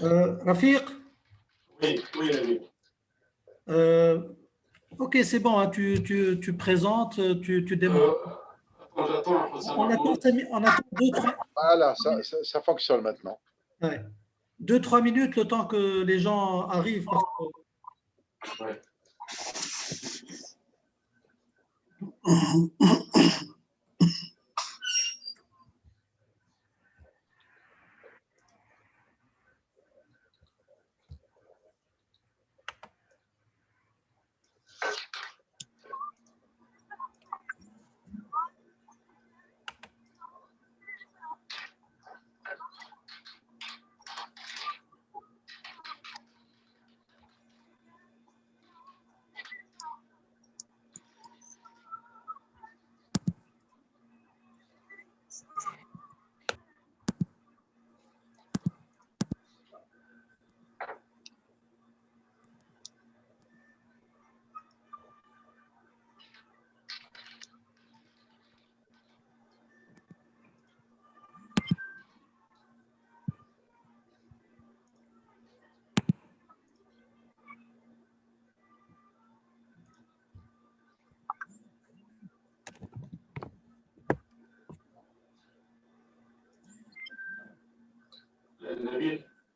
Rafiq? Oui, oui. Ok, c'est bon, hein, tu présentes, tu démarres. J'attends On attend, on attend 2-3 Voilà, ça fonctionne maintenant. ouais. 2-3 minutes le temps que les gens arrivent. Parce que... ouais.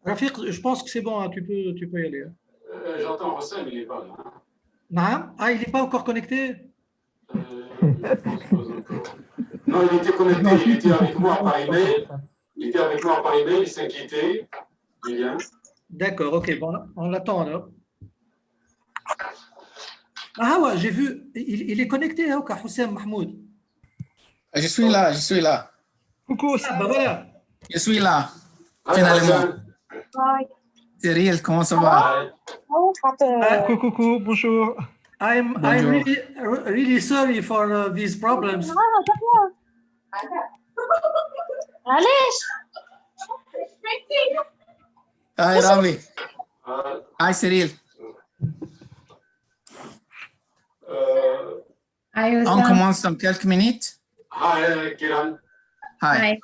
Rafiq, je pense que c'est bon, hein, tu peux y aller. J'entends Hosam, il n'est pas là. Non? Ah, il n'est pas encore connecté? Je pense pas encore. Non, il était connecté, il était avec moi par email. Il s'inquiétait. Il vient. D'accord, ok, bon, on l'attend alors. Ah ouais, j'ai vu, il est connecté, hein, Hosam Mahmoud. Je suis là. Coucou, ça, bah voilà. Je suis là, finalement. Cyril, comment ça va? Coucou, bonjour. I'm really sorry for these problems. Hi, Ravi. Hi, Cyril. On commence dans quelques minutes. Hi, Kiran. Hi.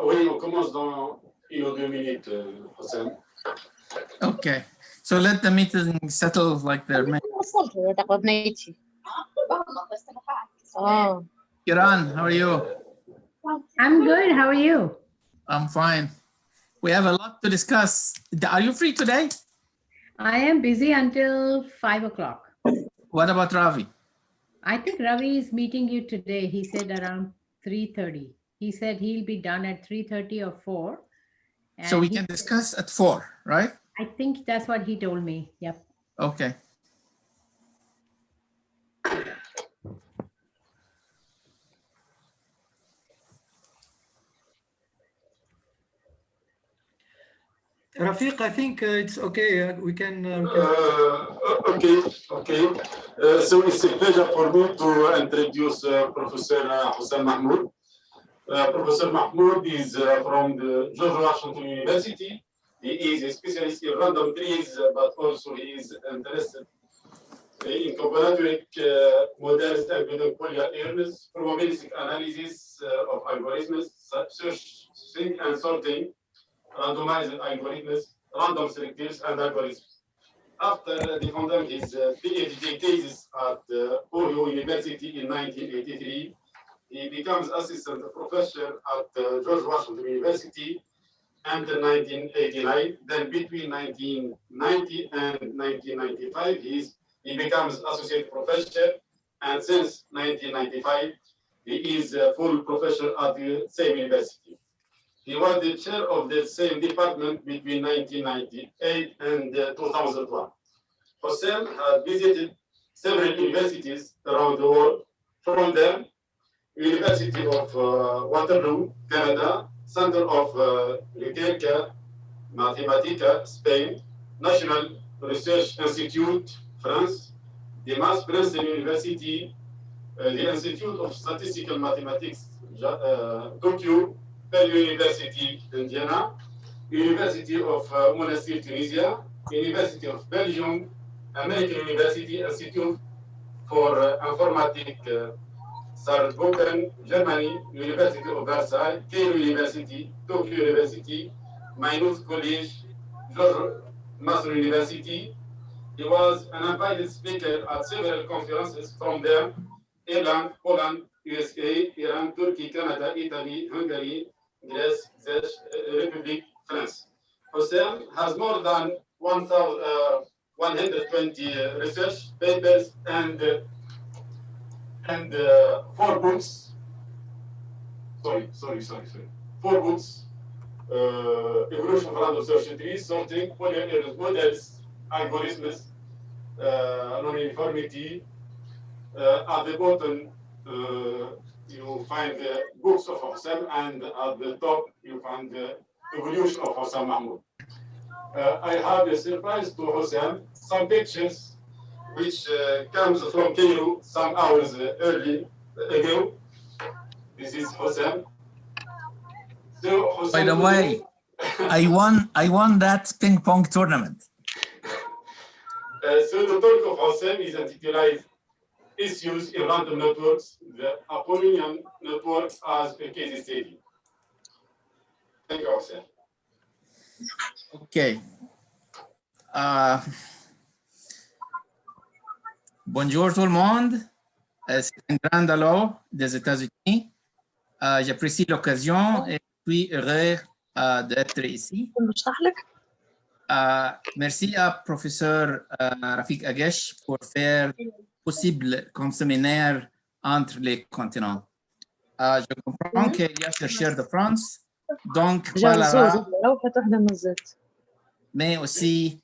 Oui, on commence dans 1 ou 2 minutes, Hosam. Okay. So let the meeting settle like they're meant. Kiran, how are you? I'm good. How are you? I'm fine. We have a lot to discuss. Are you free today? I am busy until 5 o'clock. What about Ravi? I think Ravi is meeting you today. He said around 3:30. He said he'll be done at 3:30 or 4. So we can discuss at 4, right? I think that's what he told me. Yep. Okay. Rafiq, I think it's okay. We can. Okay. So it's a pleasure for me to introduce Professor Hosam Mahmoud. Professor Mahmoud is from the George Washington University. He is a specialist in random trees, but also he is interested in combinatoric models and polynomial areas, probabilistic analysis of algorithms, searching and sorting, randomized algorithms, random selectives, and algorithms. After defending his PhD thesis at Ohio University in 1983, he becomes assistant professor at George Washington University until 1989. Then between 1990 and 1995, he becomes associate professor, and since 1995, he is a full professor at the same university. He was the chair of the same department between 1998 and 2001. Hosam has visited several universities around the world, from them University of Waterloo, Canada, Center of Recerca Mathematica, Spain, National Research Institute, France, the Mass Princeton University, the Institute of Statistical Mathematics, Tokyo, Purdue University, Indiana, University of Monastir, Tunisia, University of Belgium, American University Institute for Informatic Saarbrücken, Germany, University of Versailles, Cairo University, Tokyo University, Maynooth College, George Mason University. He was an invited speaker at several conferences from them: Ireland, Poland, USA, Iran, Turkey, Canada, Italy, Hungary, Greece, Czech Republic, France. Hosam has more than 120 research papers and 4 books. Sorry. 4 books. Evolution of random search trees, sorting, polyerror models, algorithms, non-uniformity. At the bottom, you find the books of Hosam, and at the top, you find the evolution of Hosam Mahmoud. I have a surprise to Hosam, some pictures which comes from Cairo some hours early ago. This is Hosam. So Hosam, by the way, I won that ping pong tournament. So the talk of Hosam is intituled Issues in Random Networks, the Apollonian Network as a case study. Thank you, Hosam. Okay. Bonjour tout le monde. C'est un grand halo des États-Unis. J'apprécie l'occasion et suis heureux d'être ici. Merci à professeur Rafik Agesh pour faire possible comme séminaire entre les continents. Je comprends qu'il y a chercheurs de France, donc pas l'arabe, mais aussi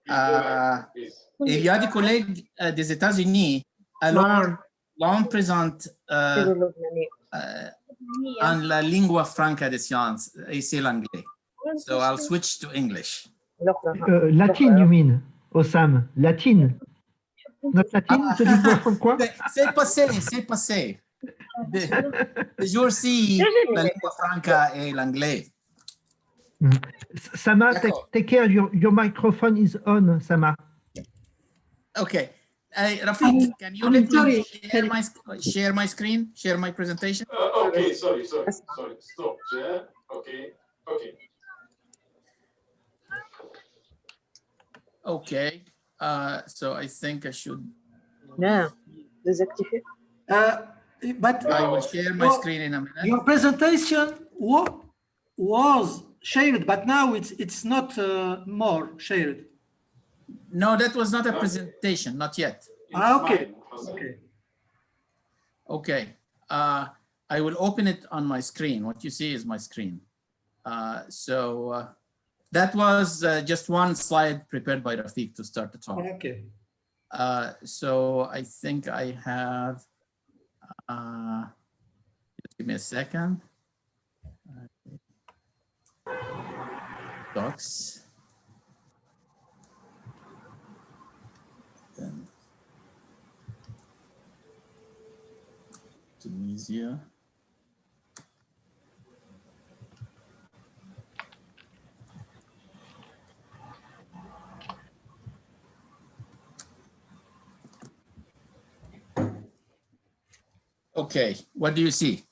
il y a des collègues des États-Unis. Alors, l'on présente en la lingua franca des sciences, et c'est l'anglais. So I'll switch to English. Latine, you mean, Hosam? Latine. Not Latine, the lingua franca? C'est passé. De jour-ci, la lingua franca et l'anglais. Sama, take care, your microphone is on, Sama. Okay. Rafik, can you let me share my screen, share my presentation? Okay, sorry. Stop. Yeah. Okay. Okay. So I think I should. Yeah, désactiver. But I will share my screen in a minute. Your presentation was shared, but now it's not more shared. No, that was not a presentation, not yet. Okay. I will open it on my screen. What you see is my screen. So that was just one slide prepared by Rafik to start the talk. Okay. So I think I have, just give me a second. Docs. Then Tunisia. Okay, what do you see?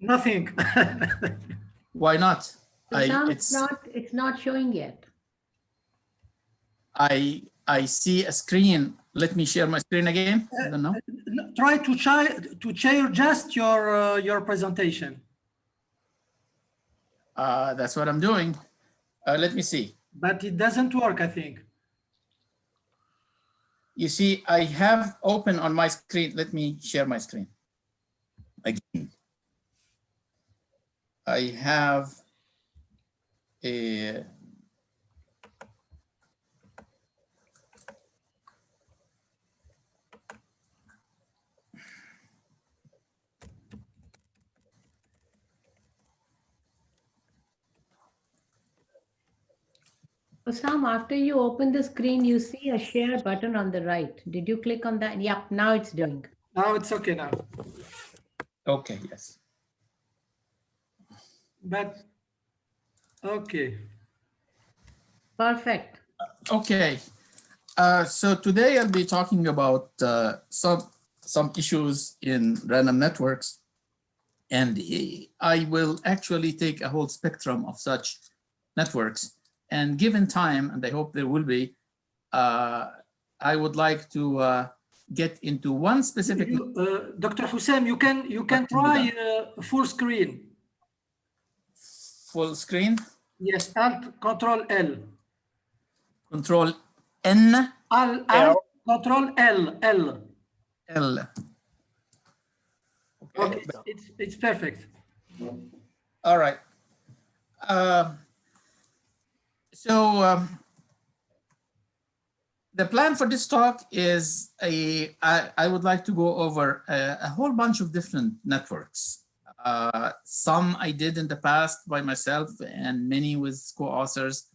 Nothing. Why not? It's not showing yet. I see a screen. Let me share my screen again. I don't know. Try to share just your presentation. That's what I'm doing. Let me see. But it doesn't work, I think. You see, I have open on my screen. Let me share my screen again. I have a Hosam, after you open the screen, you see a share button on the right. Did you click on that? Yep, now it's doing. Now it's okay now. okay, yes. But okay. Perfect. Okay. So today I'll be talking about some some issues in random networks. And I will actually take a whole spectrum of such networks. And given time, and I hope there will be, I would like to get into one specific. Dr. Hosam, you can try full screen. Full screen? Yes, Alt Control L. Control N. Alt Control L. L. L. Okay, it's perfect. All right. The plan for this talk is I would like to go over a whole bunch of different networks. Some I did in the past by myself and many with co-authors.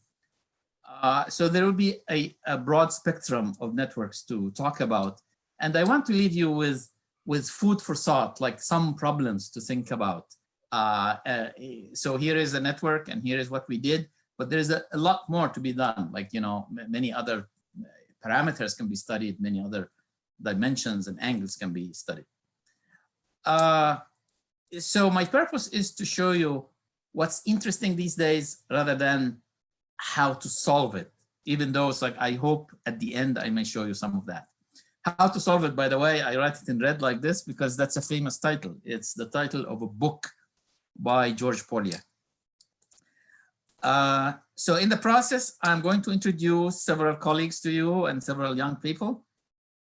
So there will be a broad spectrum of networks to talk about. And I want to leave you with food for thought, like some problems to think about. So here is a network and here is what we did, but there's a lot more to be done. Like, many other parameters can be studied, many other dimensions and angles can be studied. So my purpose is to show you what's interesting these days rather than how to solve it, even though it's like, I hope at the end I may show you some of that. How to solve it, by the way, I write it in red like this because that's a famous title. It's the title of a book by George Polya. So in the process, I'm going to introduce several colleagues to you and several young people.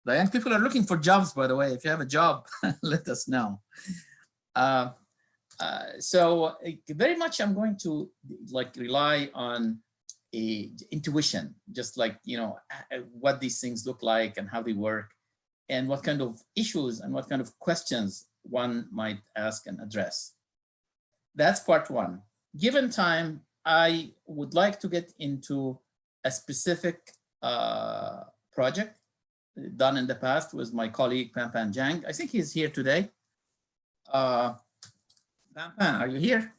The young people are looking for jobs, by the way. If you have a job, let us know. So very much I'm going to rely on intuition, just like, what these things look like and how they work and what kind of issues and what kind of questions one might ask and address. That's part one. Given time, I would like to get into a specific project done in the past with my colleague, Pampan Jang. I think he's here today. Pampan, are you here?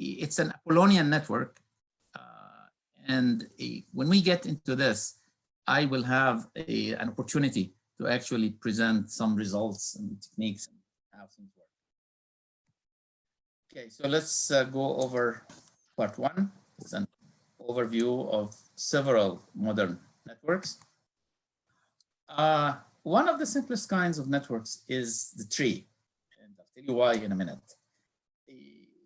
It's an Apollonian network. And when we get into this, I will have an opportunity to actually present some results and techniques and how things work. Okay, so let's go over part one. It's an overview of several modern networks. One of the simplest kinds of networks is the tree, and I'll tell you why in a minute.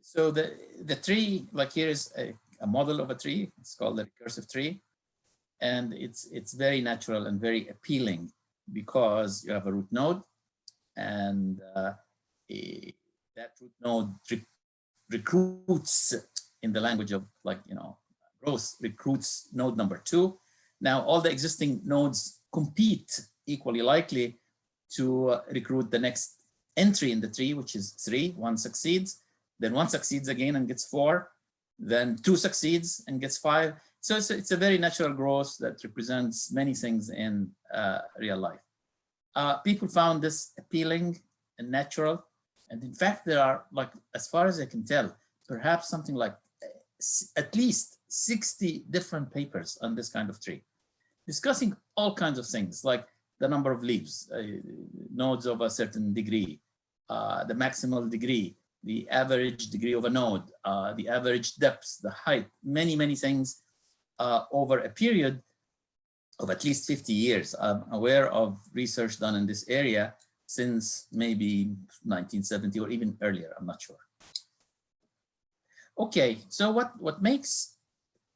So the tree, like here is a model of a tree. It's called the recursive tree, and it's very natural and very appealing because you have a root node, and that root node recruits, in the language of growth, recruits node number 2. Now all the existing nodes compete equally likely to recruit the next entry in the tree, which is 3. 1 succeeds, then 1 succeeds again and gets 4, then 2 succeeds and gets 5. So it's a very natural growth that represents many things in real life. People found this appealing and natural. And in fact, there are, as far as I can tell, perhaps something like at least 60 different papers on this kind of tree, discussing all kinds of things, like the number of leaves, nodes of a certain degree, the maximal degree, the average degree of a node, the average depth, the height, many, many things over a period of at least 50 years. I'm aware of research done in this area since maybe 1970 or even earlier, I'm not sure. Okay, so what makes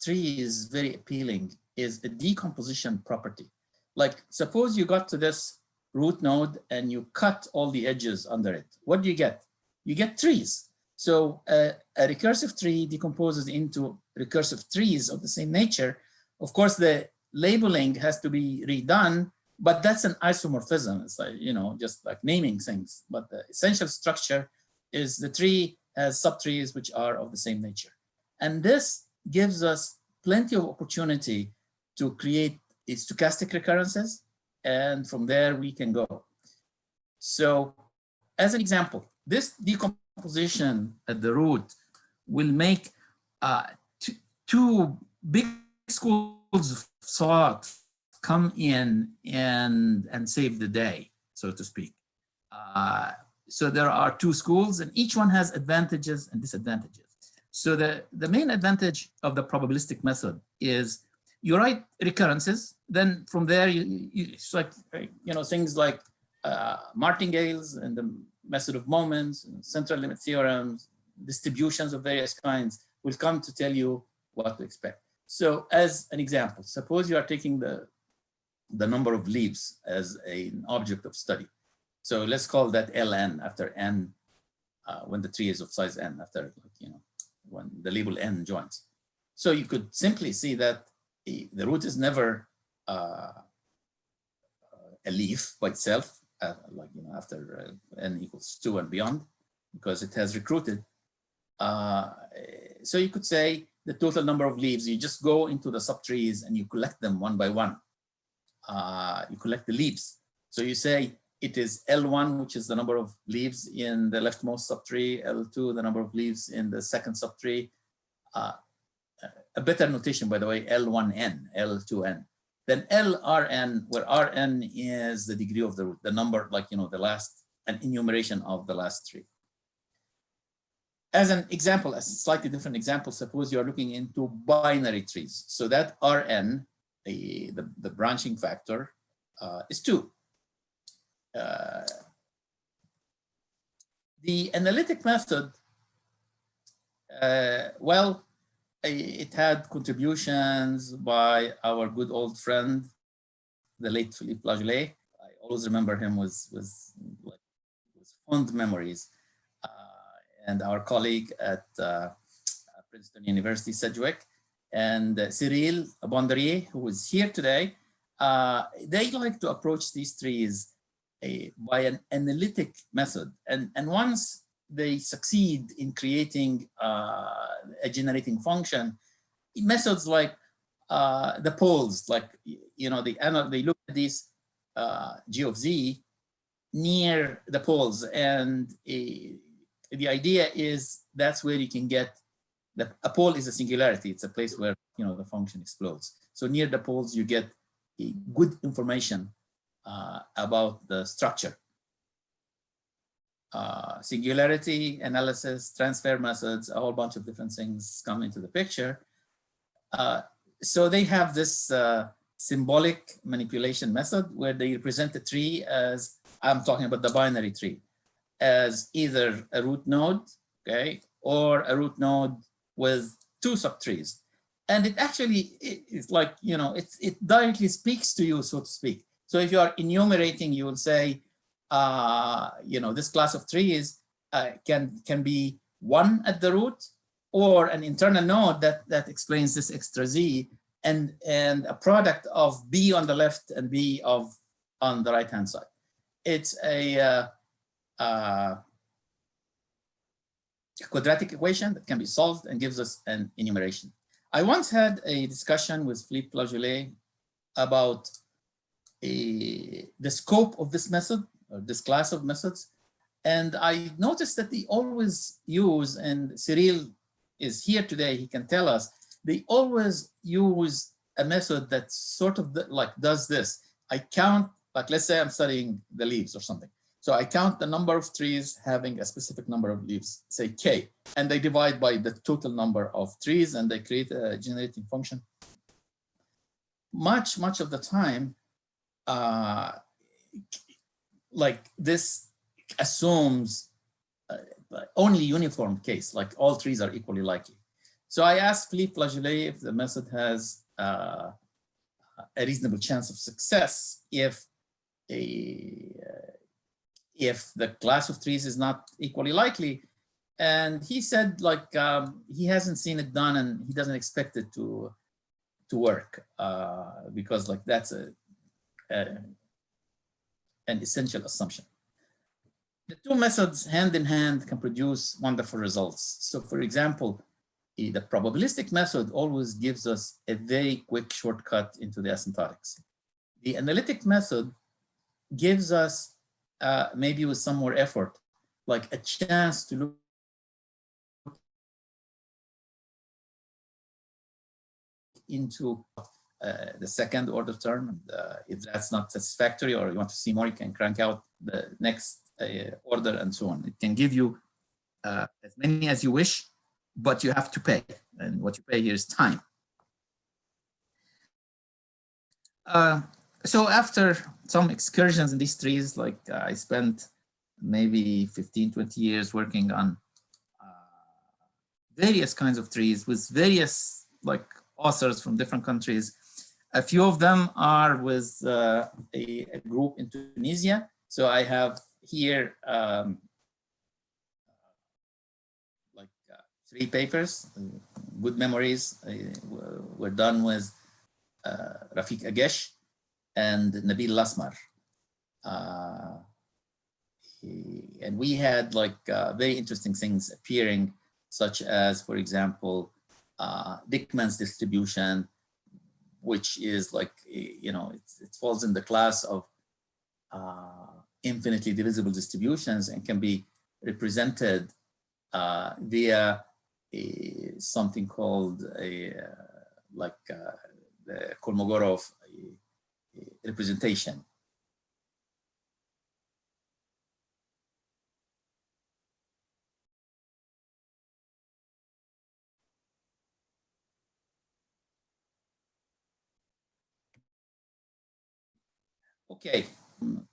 trees very appealing is a decomposition property. Like suppose you got to this root node and you cut all the edges under it. What do you get? You get trees. So a recursive tree decomposes into recursive trees of the same nature. Of course, the labeling has to be redone, but that's an isomorphism. It's like, just like naming things. But the essential structure is the tree has subtrees which are of the same nature. And this gives us plenty of opportunity to create stochastic recurrences. And from there we can go. So as an example, this decomposition at the root will make two big schools of thought come in and save the day, so to speak. So there are two schools, and each one has advantages and disadvantages. So the main advantage of the probabilistic method is you write recurrences, then from there it's like, you know, things like martingales and the method of moments, and central limit theorems, distributions of various kinds will come to tell you what to expect. So as an example, suppose you are taking the number of leaves as an object of study. So let's call that Ln after n, when the tree is of size n, after, you know, when the label n joins. So you could simply see that the root is never a leaf by itself, like, you know, after n equals 2 and beyond, because it has recruited. So you could say the total number of leaves, you just go into the subtrees and you collect them one by one. You collect the leaves. So you say it is L1, which is the number of leaves in the leftmost subtree, L2, the number of leaves in the second subtree. A better notation, by the way, L1n, L2n. Then LRn, where Rn is the degree of the root, the number, like, you know, the last, an enumeration of the last three. As an example, a slightly different example, suppose you are looking into binary trees. So that Rn, the branching factor, is 2. The analytic method, well, it had contributions by our good old friend, the late Philippe Lagelet. I always remember him with fond memories. And our colleague at Princeton University, Sedgwick, and Cyril Bonderier, who is here today. They like to approach these trees by an analytic method. And once they succeed in creating a generating function, methods like the poles, like, you know, they look at these G of Z near the poles, and the idea is that's where you can get a pole is a singularity. It's a place where, you know, the function explodes. So near the poles, you get good information about the structure. Singularity analysis, transfer methods, a whole bunch of different things come into the picture. So they have this symbolic manipulation method where they represent the tree as, I'm talking about the binary tree, as either a root node, okay, or a root node with 2 subtrees. And it actually, it's like, you know, it directly speaks to you, so to speak. So if you are enumerating, you will say, you know, this class of trees can be 1 at the root, or an internal node that explains this extra Z, and a product of B on the left and B on the right-hand side. It's a quadratic equation that can be solved and gives us an enumeration. I once had a discussion with Philippe Lagelet about the scope of this method, or this class of methods. And I noticed that they always use, and Cyril is here today, he can tell us, they always use a method that sort of like does this. I count, like let's say I'm studying the leaves or something. So I count the number of trees having a specific number of leaves, say K, and they divide by the total number of trees, and they create a generating function. Much of the time, like this assumes only uniform case, like all trees are equally likely. So I asked Philippe Lagelet if the method has a reasonable chance of success if the class of trees is not equally likely. And he said, like, he hasn't seen it done and he doesn't expect it to work because, like, that's an essential assumption. The two methods hand in hand can produce wonderful results. So for example, the probabilistic method always gives us a very quick shortcut into the asymptotics. The analytic method gives us, maybe with some more effort, like a chance to look into the second order term. And, if that's not satisfactory or you want to see more, you can crank out the next order and so on. It can give you as many as you wish, but you have to pay. And what you pay here is time. So after some excursions in these trees, like I spent maybe 15, 20 years working on various kinds of trees with various like authors from different countries. A few of them are with a group in Tunisia. So I have here like 3 papers, good memories. Were done with Rafik Agesh and Nabil Lasmar. And we had like very interesting things appearing, such as, for example, Dickman's distribution, which is like, you know, it falls in the class of infinitely divisible distributions and can be represented via something called the Kolmogorov representation. Okay,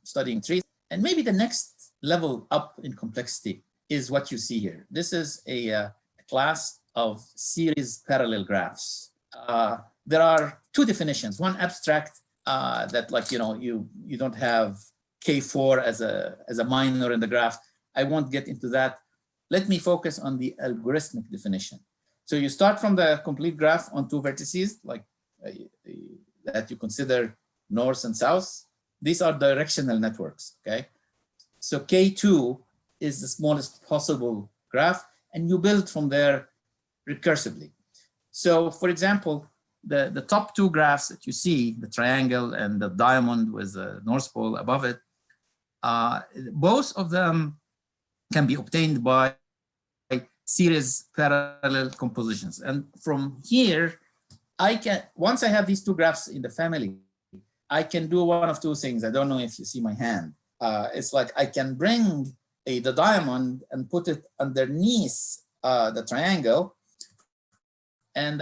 studying trees. And maybe the next level up in complexity is what you see here. This is a class of series parallel graphs. There are 2 definitions. One abstract that, like, you know, you don't have K4 as a minor in the graph. I won't get into that. Let me focus on the algorithmic definition. So you start from the complete graph on 2 vertices, like that you consider north and south. These are directional networks, okay? So K2 is the smallest possible graph, and you build from there recursively. So for example, the top 2 graphs that you see, the triangle and the diamond with the North Pole above it, both of them can be obtained by series parallel compositions. And from here, I can, once I have these 2 graphs in the family, I can do one of 2 things. I don't know if you see my hand. It's like I can bring the diamond and put it underneath the triangle, and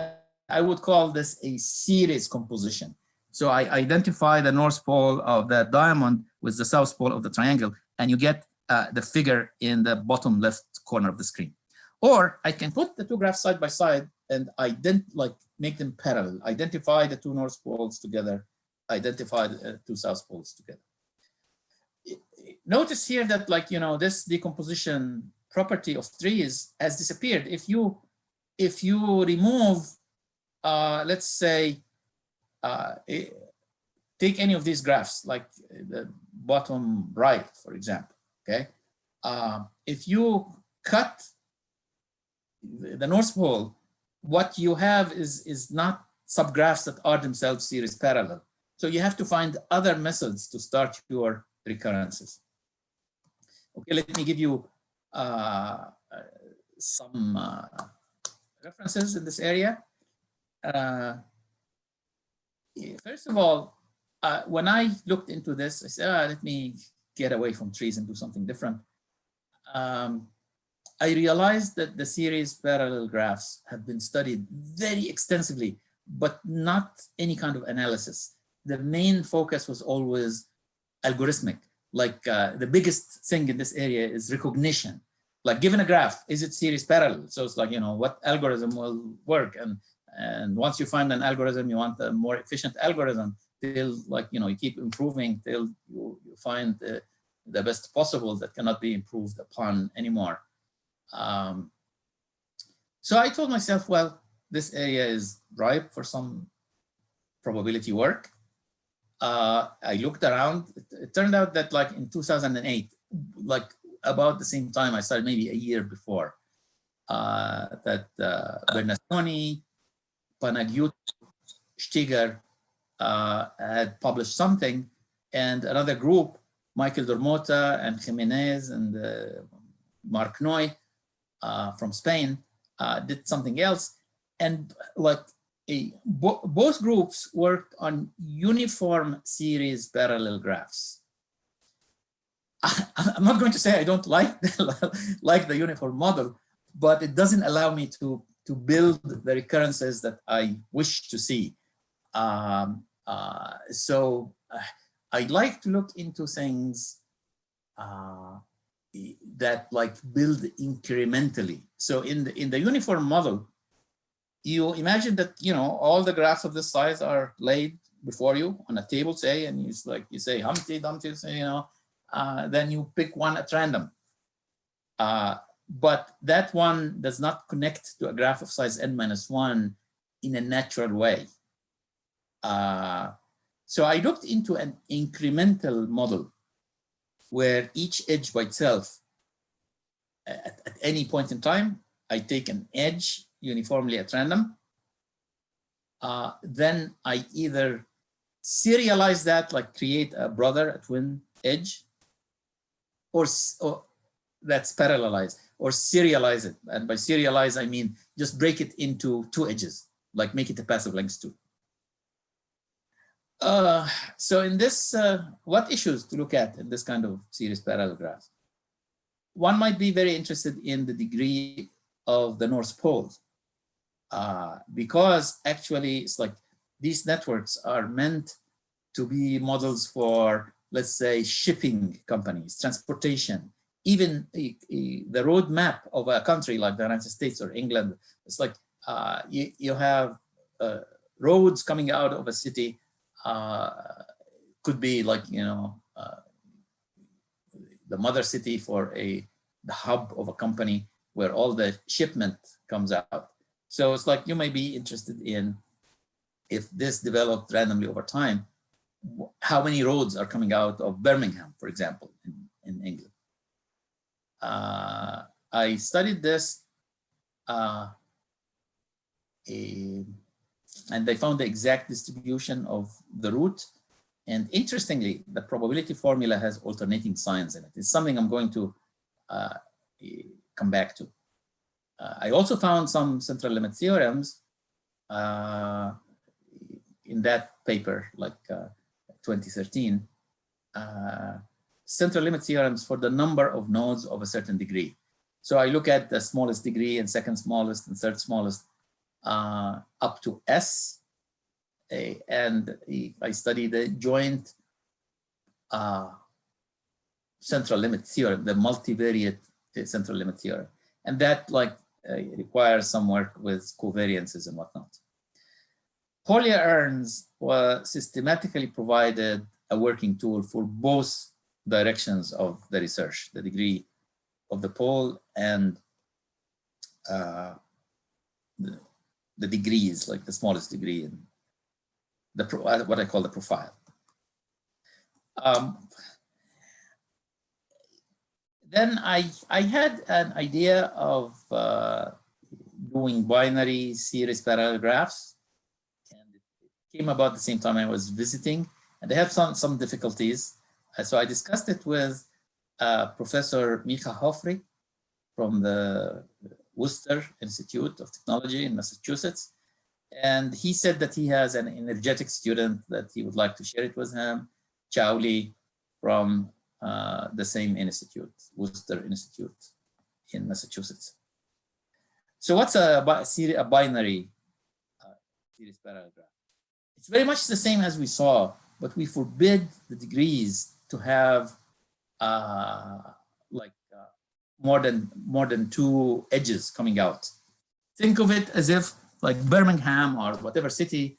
I would call this a series composition. So I identify the North Pole of the diamond with the South Pole of the triangle, and you get the figure in the bottom left corner of the screen. Or I can put the 2 graphs side by side and make them parallel, identify the 2 North Poles together, identify the 2 South Poles together. Notice here that, like, you know, this decomposition property of trees has disappeared. If you remove, let's say, take any of these graphs, like the bottom right, for example, okay? If you cut the North Pole, what you have is not subgraphs that are themselves series parallel. So you have to find other methods to start your recurrences. Okay, let me give you some references in this area. First of all, when I looked into this, I said, let me get away from trees and do something different. I realized that the series parallel graphs have been studied very extensively, but not any kind of analysis. The main focus was always algorithmic. Like the biggest thing in this area is recognition. Like, given a graph, is it series parallel? So it's like, you know, what algorithm will work? And once you find an algorithm, you want a more efficient algorithm till, like, you know, you keep improving till you find the best possible that cannot be improved upon anymore. So I told myself, well, this area is ripe for some probability work. I looked around. It turned out that, like, in 2008, like about the same time I started, maybe a year before, that Bernasconi, Panagiot, Stiger had published something, and another group, Michael Dormota and Jimenez and Marc Noy from Spain, did something else. And, like, both groups worked on uniform series parallel graphs. I'm not going to say I don't like the uniform model, but it doesn't allow me to build the recurrences that I wish to see. So I'd like to look into things that like build incrementally. So in the uniform model, you imagine that, you know, all the graphs of this size are laid before you on a table, say, and it's like you say Humpty Dumpty, you know, then you pick one at random. But that one does not connect to a graph of size n-1 in a natural way. So I looked into an incremental model where each edge by itself, at any point in time, I take an edge uniformly at random. Then I either serialize that, like create a brother, a twin edge, or that's parallelized, or serialize it. And by serialize, I mean just break it into two edges, like make it a passive length 2. So in this, what issues to look at in this kind of series parallel graphs? One might be very interested in the degree of the North Pole, because actually it's like these networks are meant to be models for, let's say, shipping companies, transportation, even the road map of a country like the United States or England. It's like you have roads coming out of a city, could be like, you know, the mother city for the hub of a company where all the shipment comes out. So it's like you may be interested in, if this developed randomly over time, how many roads are coming out of Birmingham, for example, in England. I studied this and they found the exact distribution of the route. And interestingly, the probability formula has alternating signs in it. It's something I'm going to come back to. I also found some central limit theorems in that paper, like 2013, central limit theorems for the number of nodes of a certain degree. So I look at the smallest degree and second smallest and third smallest up to S, and I study the joint central limit theorem, the multivariate central limit theorem, and that like requires some work with covariances and whatnot. Polyerns were systematically provided a working tool for both directions of the research, the degree of the pole and the degrees, like the smallest degree and what I call the profile. Then I had an idea of doing binary series parallel graphs, and it came about the same time I was visiting, and they have some difficulties. So I discussed it with Professor Micha Hofri from the Worcester Institute of Technology in Massachusetts. And he said that he has an energetic student that he would like to share it with him, Chao Li, from the same institute, Worcester Institute in Massachusetts. So what's a binary series parallel graph? It's very much the same as we saw, but we forbid the degrees to have more than two edges coming out. Think of it as if like Birmingham or whatever city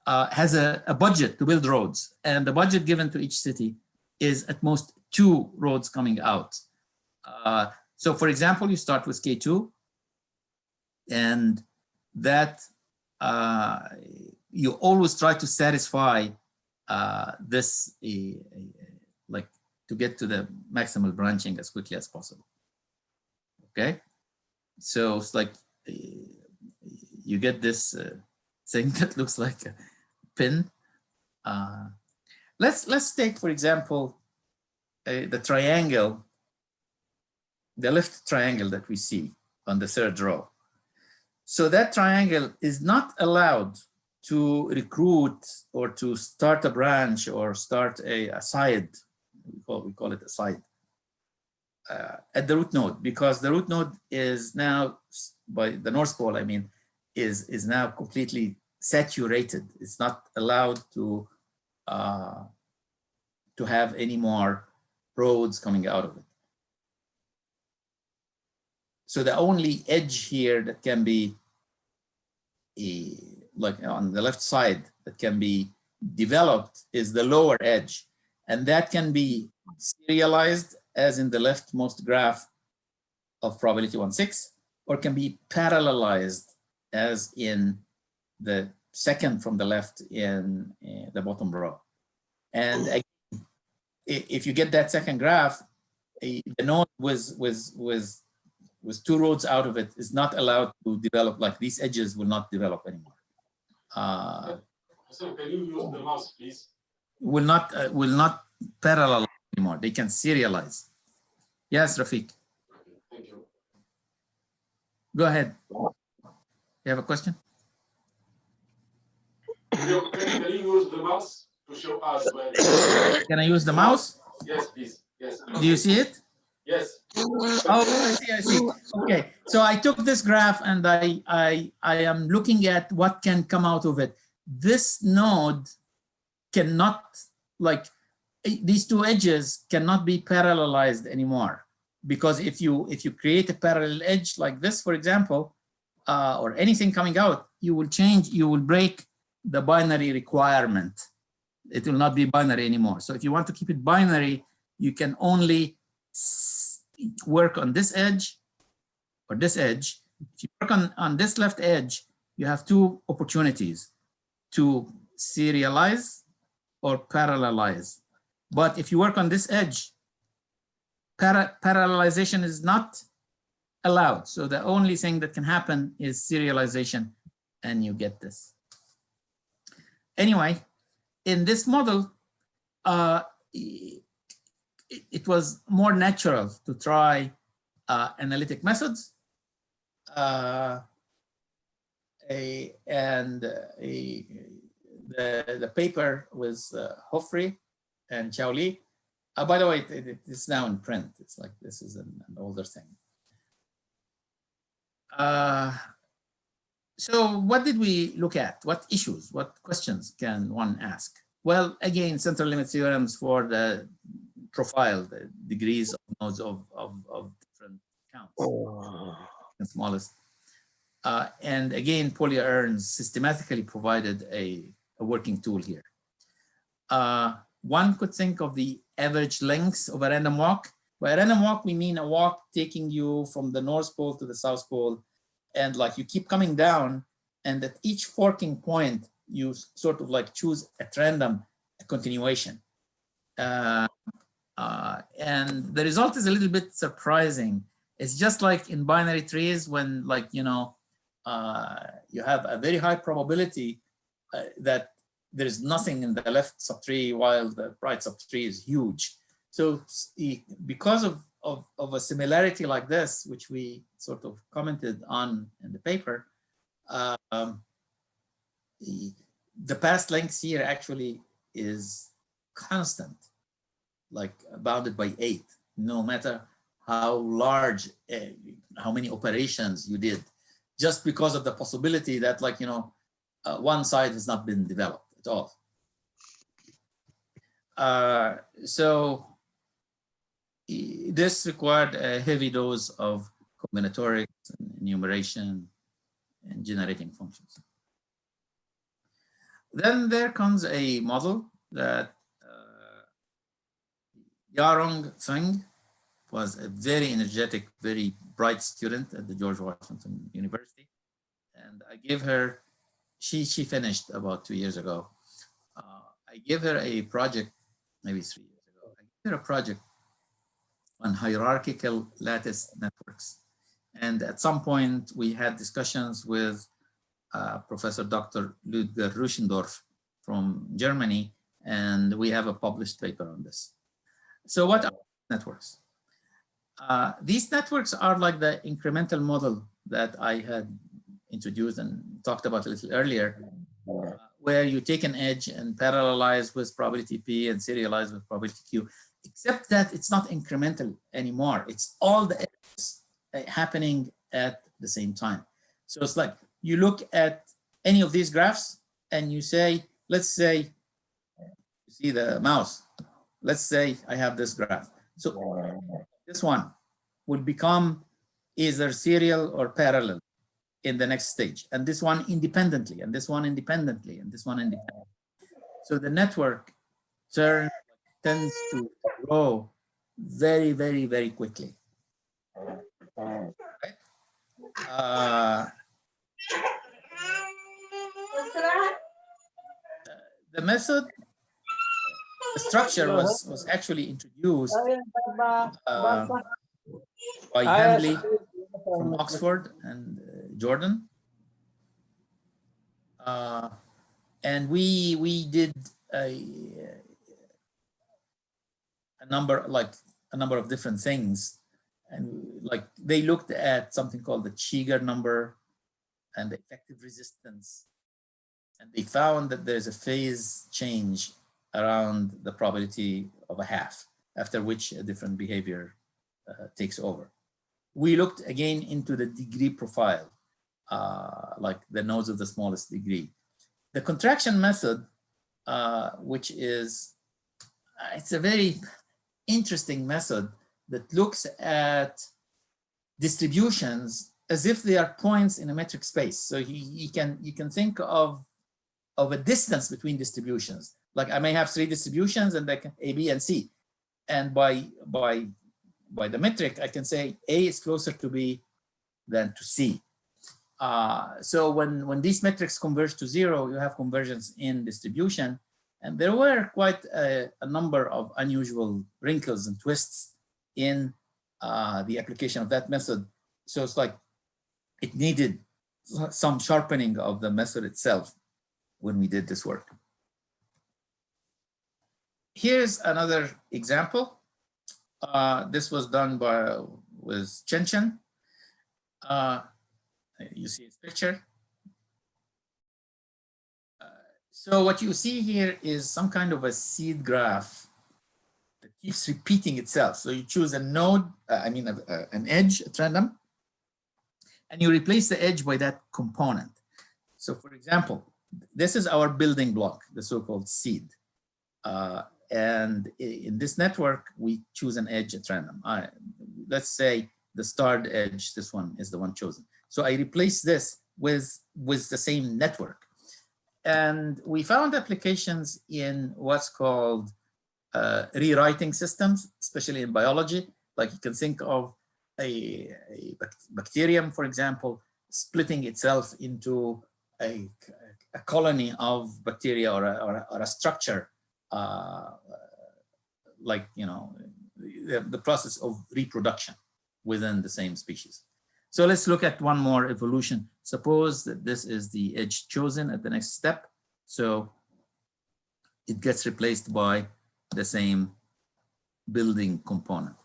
has a budget to build roads, and the budget given to each city is at most 2 roads coming out. So for example, you start with K2, and that you always try to satisfy this, like to get to the maximal branching as quickly as possible. Okay, so it's like you get this thing that looks like a pin. Let's take, for example, the triangle, the left triangle that we see on the 3rd row. So that triangle is not allowed to recruit or to start a branch or start a side. We call it a side at the root node, because the root node is now, by the North Pole, I mean, is now completely saturated. It's not allowed to have any more roads coming out of it. So the only edge here that can be, like on the left side, that can be developed is the lower edge. And that can be serialized as in the leftmost graph of probability 1/6, or can be parallelized as in the second from the left in the bottom row. And again, if you get that second graph, the node with two roads out of it is not allowed to develop. Like these edges will not develop anymore. So can you use the mouse, please? Will not parallel anymore. They can serialize. Yes, Rafiq. Thank you. Go ahead. You have a question? Can you use the mouse to show us where? Can I use the mouse? Yes, please. Yes. Do you see it? Yes. Oh, I see. Okay, so I took this graph and I am looking at what can come out of it. This node cannot, like, these two edges cannot be parallelized anymore, because if you create a parallel edge like this, for example, or anything coming out, you will break the binary requirement. It will not be binary anymore. So if you want to keep it binary, you can only work on this edge or this edge. If you work on this left edge, you have two opportunities: to serialize or parallelize. But if you work on this edge, parallelization is not allowed. So the only thing that can happen is serialization, and you get this. Anyway, in this model, it was more natural to try analytic methods. The paper was Hoffrey and Xiaoli. By the way, it's now in print. It's like, this is an older thing. So what did we look at? What issues, what questions can one ask? Well, again, central limit theorems for the profile, the degrees of nodes of different counts, the smallest. And again, PolyEarns systematically provided a working tool here. One could think of the average lengths of a random walk. By a random walk, we mean a walk taking you from the North Pole to the South Pole. And like you keep coming down, and at each forking point, you sort of like choose at random a continuation. And the result is a little bit surprising. It's just like in binary trees when, like, you know, you have a very high probability that there is nothing in the left subtree while the right subtree is huge. So because of a similarity like this, which we sort of commented on in the paper, the past length here actually is constant, like bounded by 8, no matter how large, how many operations you did, just because of the possibility that, like, you know, one side has not been developed at all. So this required a heavy dose of combinatorics, and enumeration, and generating functions. Then there comes a model that Yarong Feng was a very energetic, very bright student at the George Washington University. And I gave her, she finished about 2 years ago. I gave her a project, maybe 3 years ago. I gave her a project on hierarchical lattice networks. And at some point we had discussions with Professor Dr. Ludger Ruschendorf from Germany, and we have a published paper on this. So what are networks? These networks are like the incremental model that I had introduced and talked about a little earlier, where you take an edge and parallelize with probability P and serialize with probability Q, except that it's not incremental anymore. It's all the edges happening at the same time. So it's like you look at any of these graphs and you say, let's say, you see the mouse, let's say I have this graph. So this one would become either serial or parallel in the next stage, and this one independently, and this one independently, and this one independently. So the network tends to grow very, very, very quickly. Okay. The method, the structure was actually introduced by Handley from Oxford and Jordan. And we did a number of different things, and like they looked at something called the Cheeger number and the effective resistance, and they found that there's a phase change around the probability of a half, after which a different behavior takes over. We looked again into the degree profile, like the nodes of the smallest degree. The contraction method, which is, it's a very interesting method that looks at distributions as if they are points in a metric space. So you can think of a distance between distributions. Like I may have 3 distributions and they can A, B, and C. And by the metric, I can say A is closer to B than to C. So when these metrics converge to 0, you have convergence in distribution. And there were quite a number of unusual wrinkles and twists in the application of that method. So it's like it needed some sharpening of the method itself when we did this work. Here's another example. This was done with Chen. You see his picture. So what you see here is some kind of a seed graph that keeps repeating itself. So you choose a node, an edge at random, and you replace the edge by that component. So for example, this is our building block, the so-called seed. And in this network, we choose an edge at random. Let's say the starred edge, this one is the one chosen. So I replace this with the same network. And we found applications in what's called rewriting systems, especially in biology. Like you can think of a bacterium, for example, splitting itself into a colony of bacteria or a structure, like, you know, the process of reproduction within the same species. So let's look at one more evolution. Suppose that this is the edge chosen at the next step. So it gets replaced by the same building component.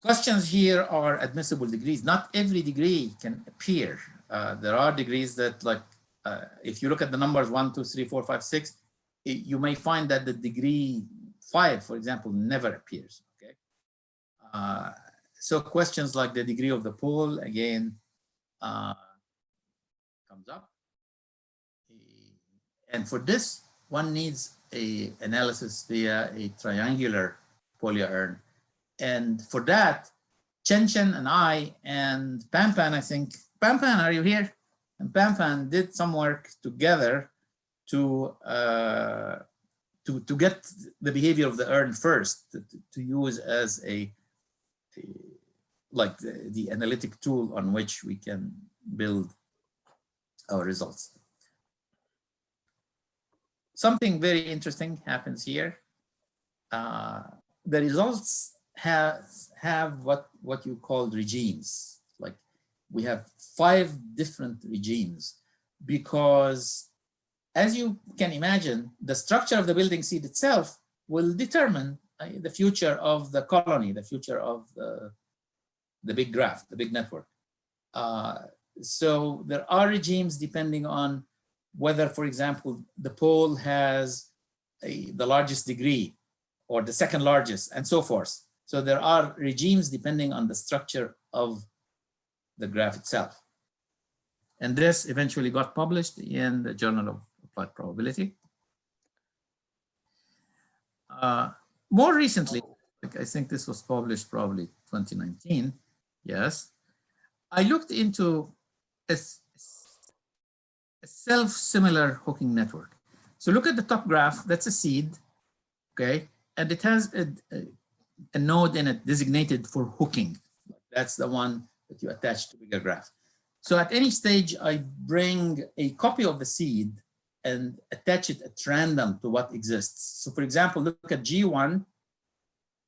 Questions here are admissible degrees. Not every degree can appear. There are degrees that, like, if you look at the numbers 1, 2, 3, 4, 5, 6, you may find that the degree 5, for example, never appears. Okay. So questions like the degree of the pole, again, comes up. And for this, one needs an analysis via a triangular polyurn. And for that, Chen and I and Pampan, I think, Pampan, are you here? And Pampan did some work together to get the behavior of the urn first, to use as like the analytic tool on which we can build our results. Something very interesting happens here. The results have what you call regimes. Like we have 5 different regimes, because as you can imagine, the structure of the building seed itself will determine the future of the colony, the future of the big graph, the big network. So there are regimes depending on whether, for example, the pole has the largest degree or the second largest and so forth. So there are regimes depending on the structure of the graph itself. And this eventually got published in the Journal of Applied Probability. More recently, I think this was published probably 2019, yes, I looked into a self-similar hooking network. So look at the top graph, that's a seed, okay? And it has a node in it designated for hooking. That's the one that you attach to bigger graph. So at any stage, I bring a copy of the seed and attach it at random to what exists. So for example, look at G1,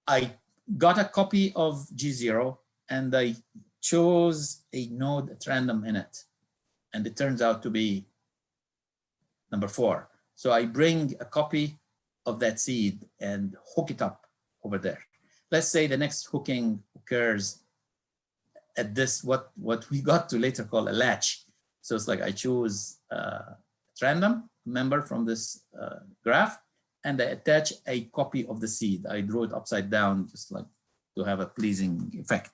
I got a copy of G0 and I chose a node at random in it. And it turns out to be number 4. So I bring a copy of that seed and hook it up over there. Let's say the next hooking occurs at this, what we got to later call a latch. So it's like I choose at random member from this graph, and I attach a copy of the seed. I draw it upside down just like to have a pleasing effect.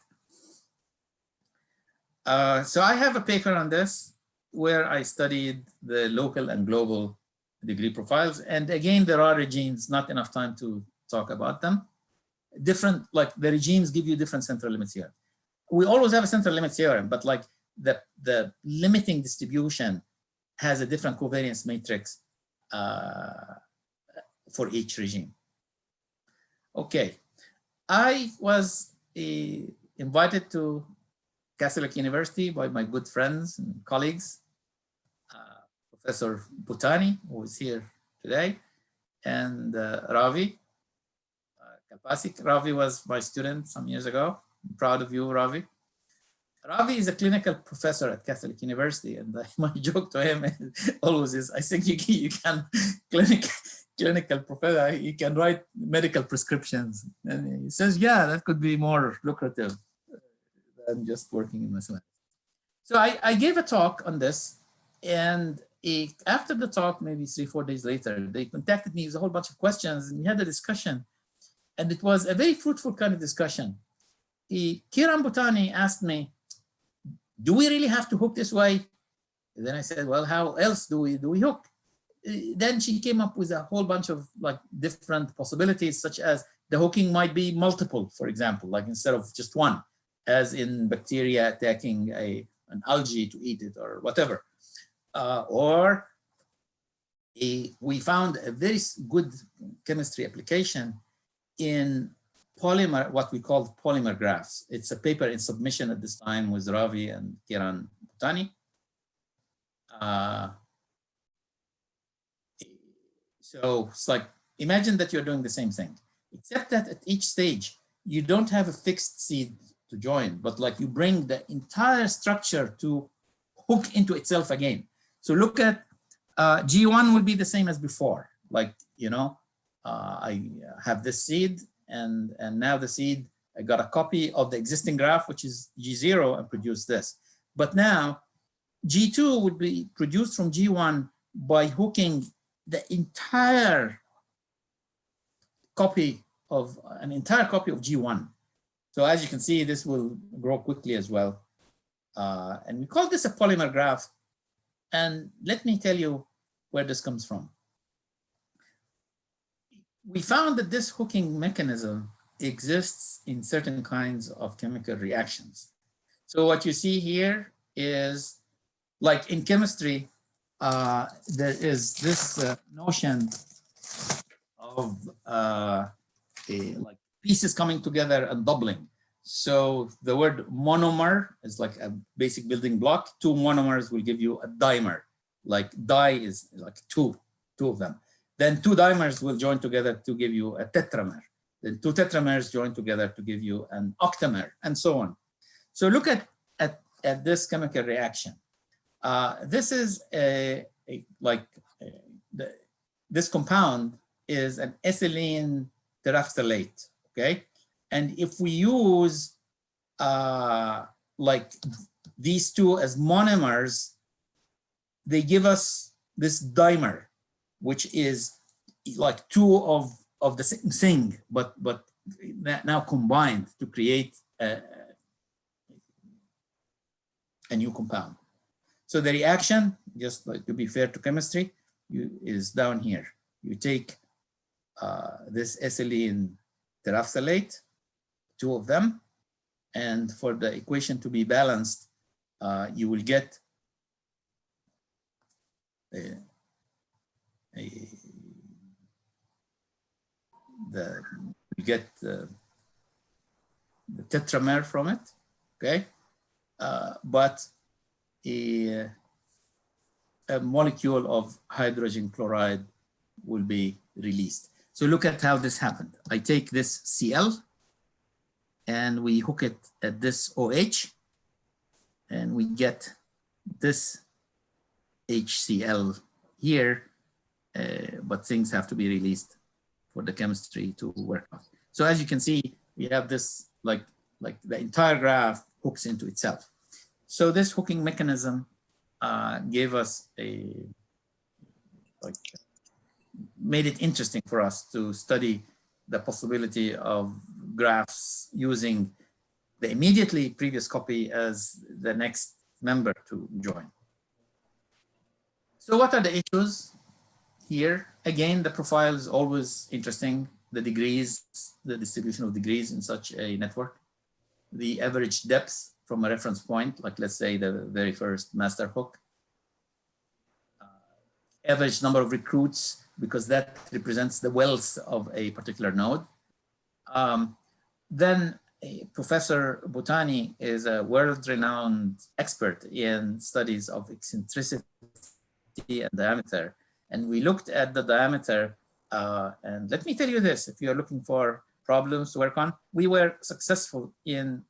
So I have a paper on this where I studied the local and global degree profiles. And again, there are regimes, not enough time to talk about them. Different, like the regimes give you different central limit theorem. We always have a central limit theorem, but like the limiting distribution has a different covariance matrix for each regime. Okay, I was invited to Catholic University by my good friends and colleagues, Professor Bhutani, who is here today, and Ravi Kalpasik. Ravi was my student some years ago. I'm proud of you, Ravi. Ravi is a clinical professor at Catholic University, and my joke to him always is, I think you can clinical professor, you can write medical prescriptions. And he says, yeah, that could be more lucrative than just working in mathematics. So I gave a talk on this, and after the talk, maybe 3-4 days later, they contacted me with a whole bunch of questions, and we had a discussion, and it was a very fruitful kind of discussion. Kiran Bhutani asked me, do we really have to hook this way? And then I said, well, how else do we hook? Then she came up with a whole bunch of like different possibilities, such as the hooking might be multiple, for example, like instead of just one, as in bacteria attacking an algae to eat it or whatever. We found a very good chemistry application in polymer, what we call polymer graphs. It's a paper in submission at this time with Ravi and Kiran Bhutani. So it's like, imagine that you're doing the same thing, except that at each stage, you don't have a fixed seed to join, but like you bring the entire structure to hook into itself again. So look at G1 will be the same as before. Like, you know, I have this seed, and now the seed, I got a copy of the existing graph, which is G0, and produce this. But now G2 would be produced from G1 by hooking the entire copy of G1. So as you can see, this will grow quickly as well. And we call this a polymer graph. And let me tell you where this comes from. We found that this hooking mechanism exists in certain kinds of chemical reactions. So what you see here is, like in chemistry, there is this notion of like pieces coming together and doubling. So the word monomer is like a basic building block. 2 monomers will give you a dimer. Like di is like two of them. Then 2 dimers will join together to give you a tetramer. Then 2 tetramers join together to give you an octamer, and so on. So look at this chemical reaction. This is this compound is an ethylene terephthalate, okay? And if we use like these two as monomers, they give us this dimer, which is like two of the same thing, but now combined to create a new compound. So the reaction, just like to be fair to chemistry, is down here. You take this ethylene terephthalate, two of them, and for the equation to be balanced, you will get the tetramer from it, okay? But a molecule of hydrogen chloride will be released. So look at how this happened. I take this Cl and we hook it at this OH and we get this HCl here, but things have to be released for the chemistry to work out. So as you can see, we have this like the entire graph hooks into itself. So this hooking mechanism gave us made it interesting for us to study the possibility of graphs using the immediately previous copy as the next member to join. So what are the issues here? Again, the profile is always interesting. The degrees, the distribution of degrees in such a network, the average depth from a reference point, like let's say the very first master hook, average number of recruits, because that represents the wealth of a particular node. Then Professor Bhutani is a world-renowned expert in studies of eccentricity and diameter. And we looked at the diameter, and let me tell you this, if you're looking for problems to work on, we were successful in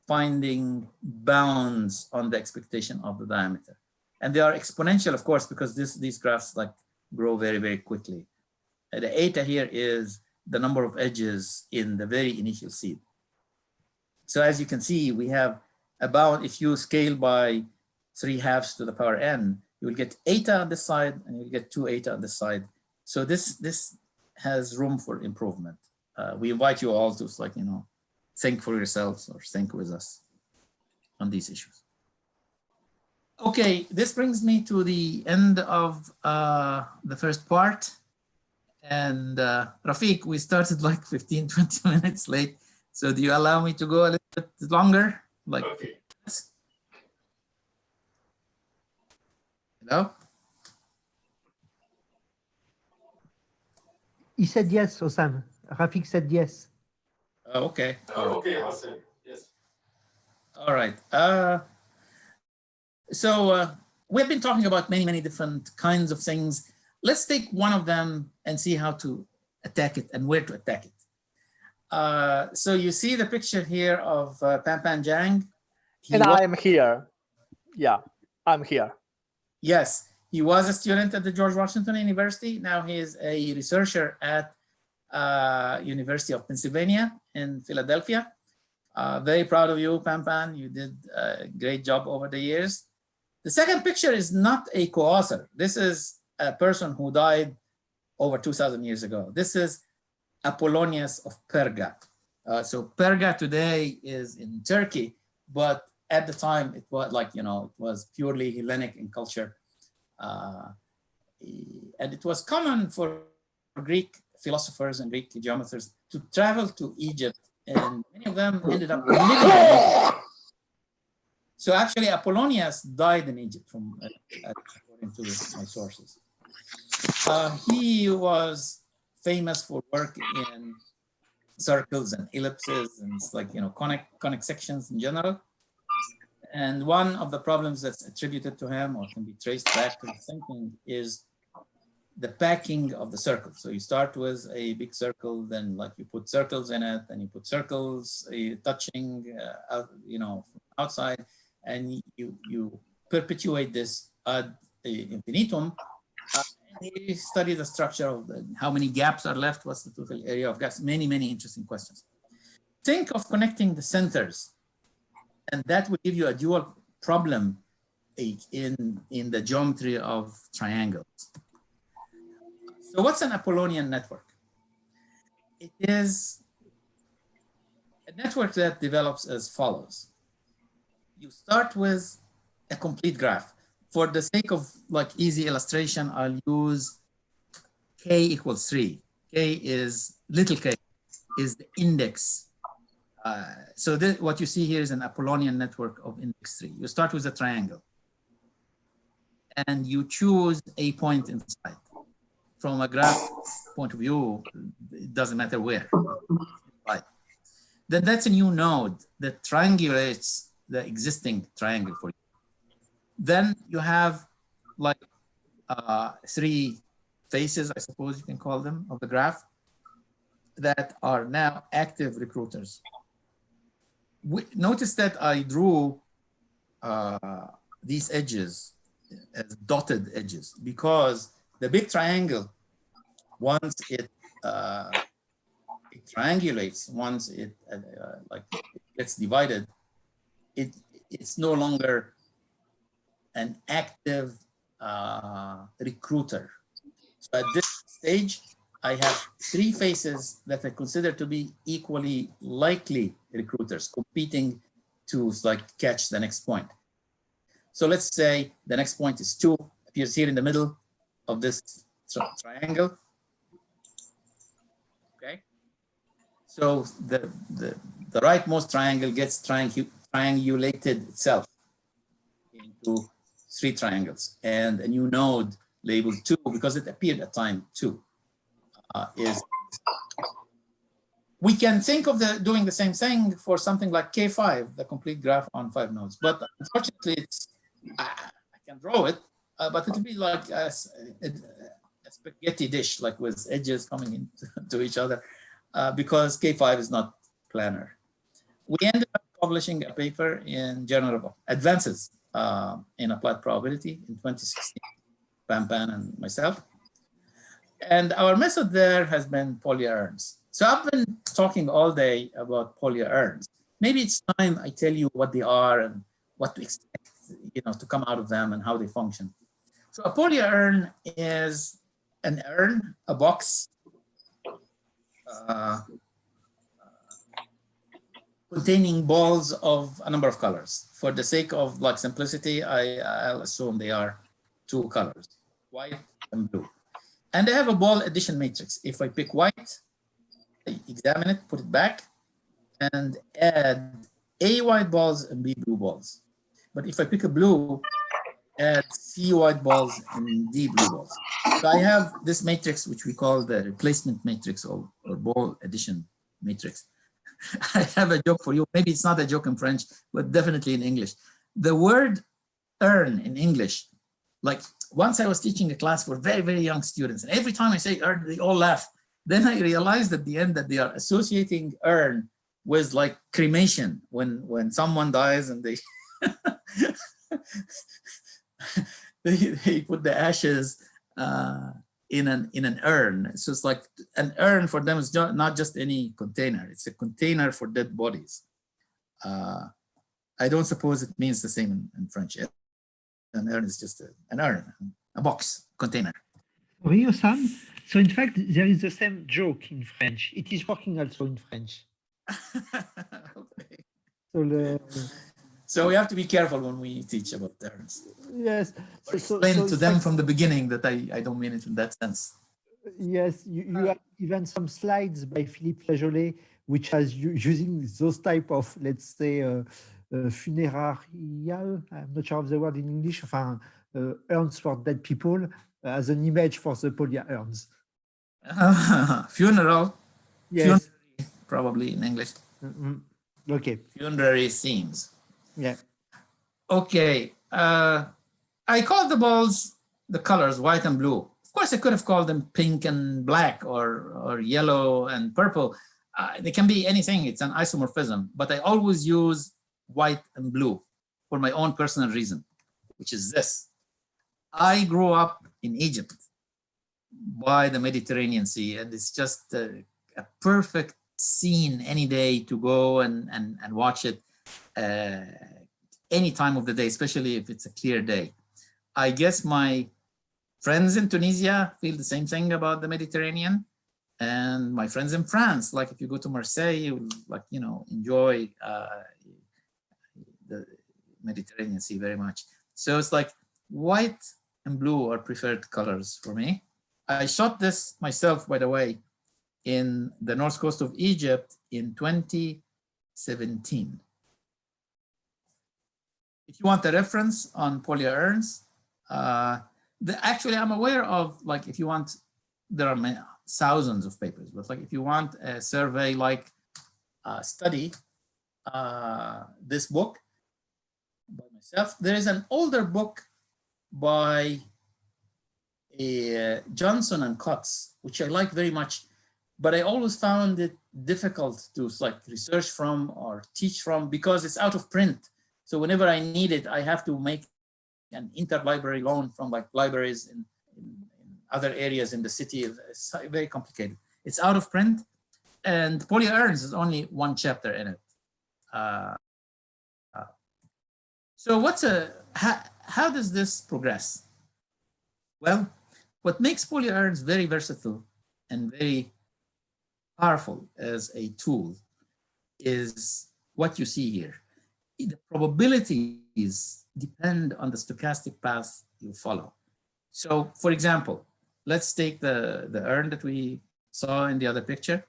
finding bounds on the expectation of the diameter. And they are exponential, of course, because these graphs like grow very, very quickly. The eta here is the number of edges in the very initial seed. So as you can see, we have a bound. If you scale by 3/2 to the power n, you will get eta on this side and you'll get 2 eta on this side. So this has room for improvement. We invite you all to think for yourselves or think with us on these issues. Okay, this brings me to the end of the first part. And Rafiq, we started like 15, 20 minutes late. So do you allow me to go a little bit longer? Like, okay. Hello? He said yes, Hosam. Rafiq said yes. Okay. Okay, Hosam. Yes. All right. So we've been talking about many, many different kinds of things. Let's take one of them and see how to attack it and where to attack it. So you see the picture here of Pan Jang. And I am here. Yeah, I'm here. Yes, he was a student at the George Washington University. Now he is a researcher at University of Pennsylvania in Philadelphia. Very proud of you, Pan. You did a great job over the years. The second picture is not a co-author. This is a person who died over 2,000 years ago. This is Apollonius of Perga. So Perga today is in Turkey, but at the time it was it was purely Hellenic in culture. And it was common for Greek philosophers and Greek geometers to travel to Egypt, and many of them ended up living in Egypt. So actually Apollonius died in Egypt, according to my sources. He was famous for work in circles and ellipses and conic sections in general. And one of the problems that's attributed to him or can be traced back to his thinking is the packing of the circle. So you start with a big circle, then you put circles in it, and you put circles touching from outside, and you perpetuate this ad infinitum. He studied the structure of how many gaps are left, what's the total area of gaps, many, many interesting questions. Think of connecting the centers, and that will give you a dual problem in the geometry of triangles. So what's an Apollonian network? It is a network that develops as follows. You start with a complete graph. For the sake of like easy illustration, I'll use k equals 3. K is little k, is the index. So what you see here is an Apollonian network of index 3. You start with a triangle and you choose a point inside. From a graph point of view, it doesn't matter where. Right. Then that's a new node that triangulates the existing triangle for you. Then you have like 3 faces, I suppose you can call them, of the graph that are now active recruiters. Notice that I drew these edges as dotted edges because the big triangle, once it triangulates, once it gets divided, it's no longer an active recruiter. So at this stage, I have 3 faces that I consider to be equally likely recruiters competing to catch the next point. So let's say the next point is 2, appears here in the middle of this triangle. Okay. So the rightmost triangle gets triangulated itself into 3 triangles, and a new node labeled 2 because it appeared at time 2 is. We can think of doing the same thing for something like K5, the complete graph on 5 nodes, but unfortunately, I can draw it, but it'll be like a spaghetti dish, like with edges coming into each other, because K5 is not planar. We ended up publishing a paper in Journal of Advances in Applied Probability in 2016, Pampan and myself. And our method there has been polyerns. So I've been talking all day about polyerns. Maybe it's time I tell you what they are and what to expect, to come out of them and how they function. So a polyern is an urn, a box, containing balls of a number of colors. For the sake of simplicity, I'll assume they are 2 colors, white and blue. And they have a ball addition matrix. If I pick white, I examine it, put it back, and add A white balls and B blue balls. But if I pick a blue, add C white balls and D blue balls. So I have this matrix, which we call the replacement matrix or ball addition matrix. I have a joke for you. Maybe it's not a joke in French, but definitely in English. The word urn in English, once I was teaching a class for very, very young students, and every time I say urn, they all laugh. Then I realized at the end that they are associating urn with cremation, when someone dies and they they put the ashes in an urn. So it's like an urn for them is not just any container. It's a container for dead bodies. I don't suppose it means the same in French. An urn is just an urn, a box, container. Oui, Hosam. So in fact, there is the same joke in French. It is working also in French. Okay. So we have to be careful when we teach about urns. Yes. Explain to them from the beginning that I don't mean it in that sense. Yes, you have even some slides by Philippe Lajolet, which has using those type of, let's say, funerarial, I'm not sure of the word in English, urns for dead people, as an image for the polyurns. Funeral. Yes. Funerary, probably in English. Okay. Funerary themes. Yeah. Okay. I called the balls the colors white and blue. Of course, I could have called them pink and black or yellow and purple. They can be anything. It's an isomorphism. But I always use white and blue for my own personal reason, which is this. I grew up in Egypt by the Mediterranean Sea, and it's just a perfect scene any day to go and watch it. any time of the day, especially if it's a clear day. I guess my friends in Tunisia feel the same thing about the Mediterranean, and my friends in France, like if you go to Marseille, you will, like, you know, enjoy the Mediterranean Sea very much. So it's like white and blue are preferred colors for me. I shot this myself, by the way, in the north coast of Egypt in 2017. If you want a reference on polyurns, actually I'm aware of, like, if you want, there are thousands of papers, but like if you want a survey like study, this book by myself, there is an older book by Johnson and Cox, which I like very much, but I always found it difficult to like research from or teach from because it's out of print. So whenever I need it, I have to make an interlibrary loan from like libraries in other areas in the city. It's very complicated. It's out of print, and polyurns is only one chapter in it. So how does this progress? Well, what makes polyurns very versatile and very powerful as a tool is what you see here. The probabilities depend on the stochastic path you follow. So for example, let's take the urn that we saw in the other picture,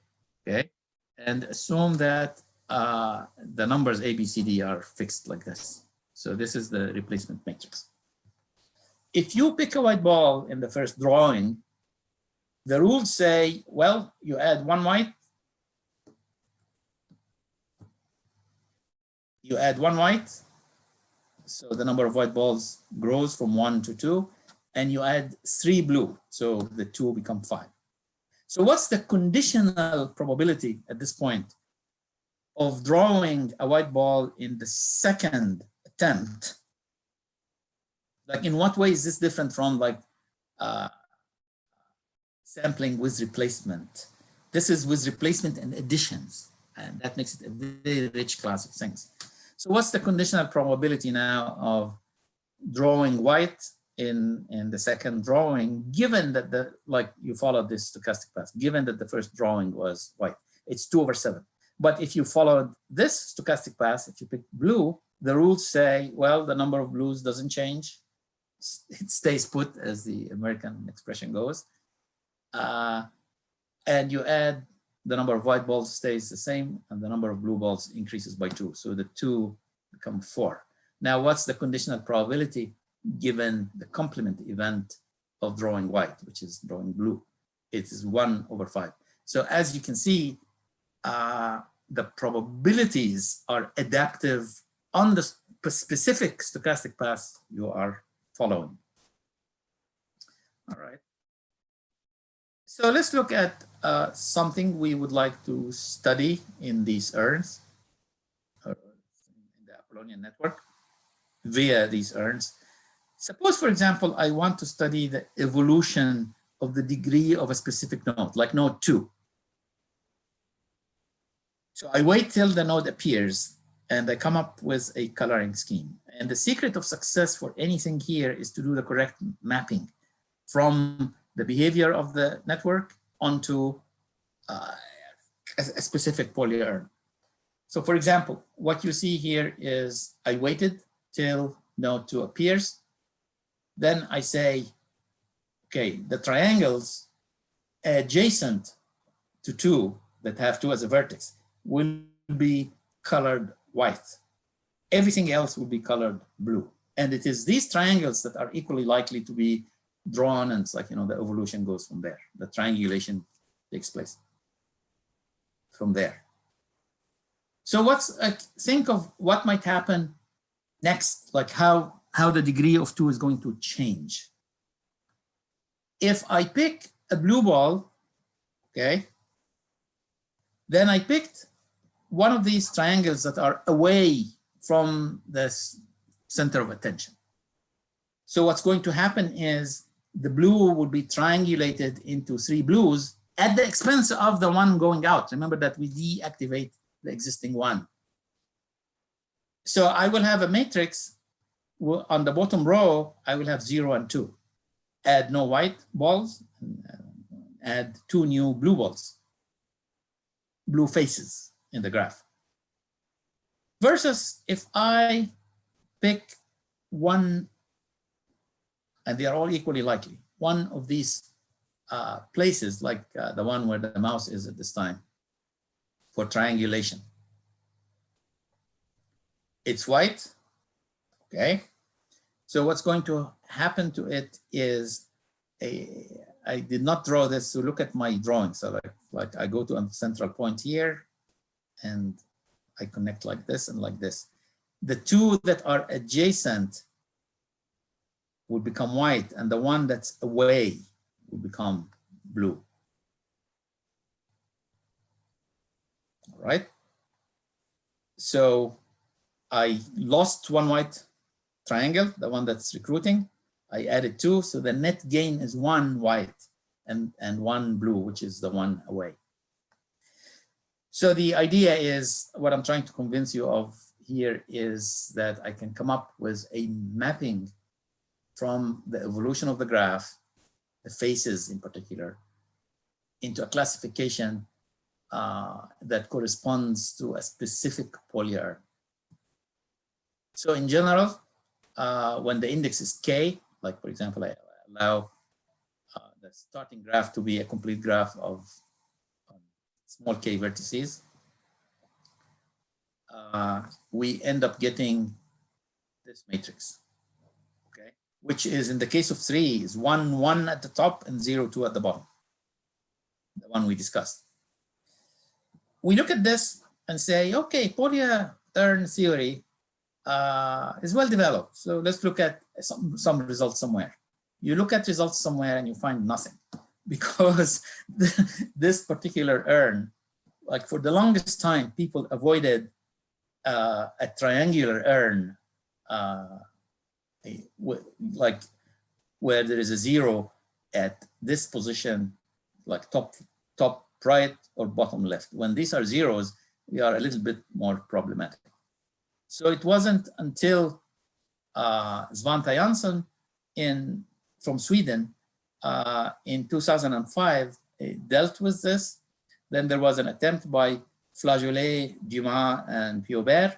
okay? And assume that the numbers A, B, C, D are fixed like this. So this is the replacement matrix. If you pick a white ball in the first drawing, the rules say, well, you add one white, so the number of white balls grows from 1 to 2, and you add 3 blue, so the 2 become 5. So what's the conditional probability at this point of drawing a white ball in the second attempt? Like, in what way is this different from like sampling with replacement? This is with replacement and additions, and that makes it a very rich class of things. So what's the conditional probability now of drawing white in the second drawing, given that you followed this stochastic path, given that the first drawing was white? It's 2/7. But if you followed this stochastic path, if you pick blue, the rules say, well, the number of blues doesn't change. It stays put, as the American expression goes. And you add, the number of white balls stays the same, and the number of blue balls increases by 2. So the 2 become 4. Now, what's the conditional probability given the complement event of drawing white, which is drawing blue? It is 1/5. So as you can see, the probabilities are adaptive on the specific stochastic path you are following. All right. So let's look at something we would like to study in these urns, in the Apollonian network, via these urns. Suppose, for example, I want to study the evolution of the degree of a specific node, like node 2. So I wait till the node appears, and I come up with a coloring scheme. And the secret of success for anything here is to do the correct mapping from the behavior of the network onto a specific polyurn. So for example, what you see here is I waited till node 2 appears. Then I say, okay, the triangles adjacent to 2 that have 2 as a vertex will be colored white. Everything else will be colored blue. And it is these triangles that are equally likely to be drawn, and it's like, you know, the evolution goes from there. The triangulation takes place from there. So think of what might happen next, like how the degree of 2 is going to change. If I pick a blue ball, okay, then I picked one of these triangles that are away from the center of attention. So what's going to happen is the blue will be triangulated into 3 blues at the expense of the one going out. Remember that we deactivate the existing one. So I will have a matrix on the bottom row. I will have 0 and 2. Add no white balls, add 2 new blue balls, blue faces in the graph. Versus if I pick one, and they are all equally likely, one of these places, like the one where the mouse is at this time, for triangulation. It's white, okay? So what's going to happen to it is, I did not draw this, so look at my drawing. So like I go to a central point here, and I connect like this and like this. The two that are adjacent will become white, and the one that's away will become blue. All right. So I lost one white triangle, the one that's recruiting. I added 2, so the net gain is 1 white and 1 blue, which is the one away. So the idea is, what I'm trying to convince you of here is that I can come up with a mapping from the evolution of the graph, the faces in particular, into a classification that corresponds to a specific polyarm. So in general, when the index is k, like for example, I allow the starting graph to be a complete graph of small k vertices, we end up getting this matrix, okay? Which is, in the case of 3, is 1, 1 at the top and 0, 2 at the bottom, the one we discussed. We look at this and say, okay, polyarm theory is well developed. So let's look at some results somewhere. You look at results somewhere and you find nothing, because this particular urn, like for the longest time, people avoided a triangular urn, like where there is a 0 at this position, like top right or bottom left. When these are zeros, we are a little bit more problematic. So it wasn't until Svante Jansson from Sweden in 2005 dealt with this. Then there was an attempt by Flageolet, Dumas, and Piaubert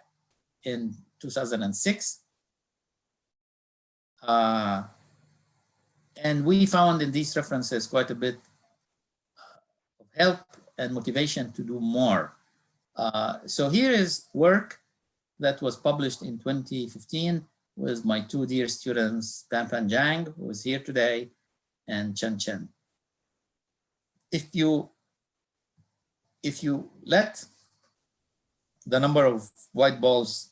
in 2006. And we found in these references quite a bit of help and motivation to do more. So here is work that was published in 2015 with my 2 dear students, Panpan Zhang, who is here today, and Chen Chen. If you let the number of white balls,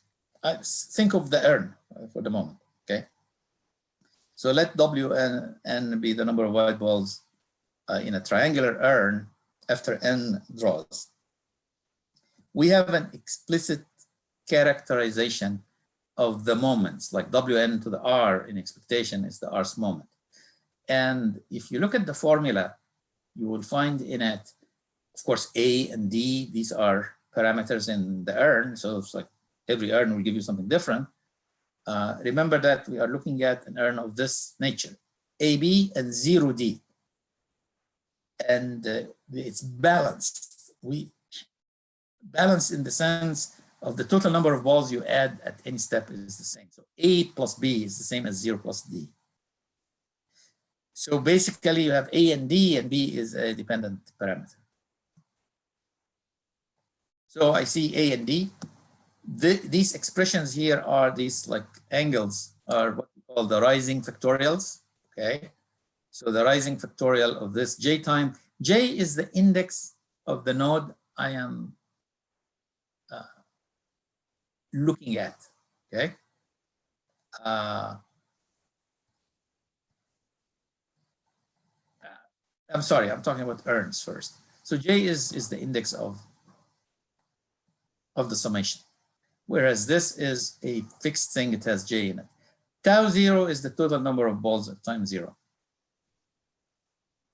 think of the urn for the moment, okay? So let Wn be the number of white balls in a triangular urn after n draws. We have an explicit characterization of the moments, like Wn to the r in expectation is the r's moment. And if you look at the formula, you will find in it, of course, A and D, these are parameters in the urn. So it's like every urn will give you something different. Remember that we are looking at an urn of this nature, AB and 0D. And it's balanced. We balance in the sense of the total number of balls you add at any step is the same. So A plus B is the same as 0 plus D. So basically you have A and D, and B is a dependent parameter. So I see A and D. These expressions here are these like angles are what we call the rising factorials, okay? So the rising factorial of this J time. J is the index of the node I am looking at, okay? I'm sorry, I'm talking about urns first. So J is the index of the summation, whereas this is a fixed thing, it has J in it. Tau 0 is the total number of balls at time 0,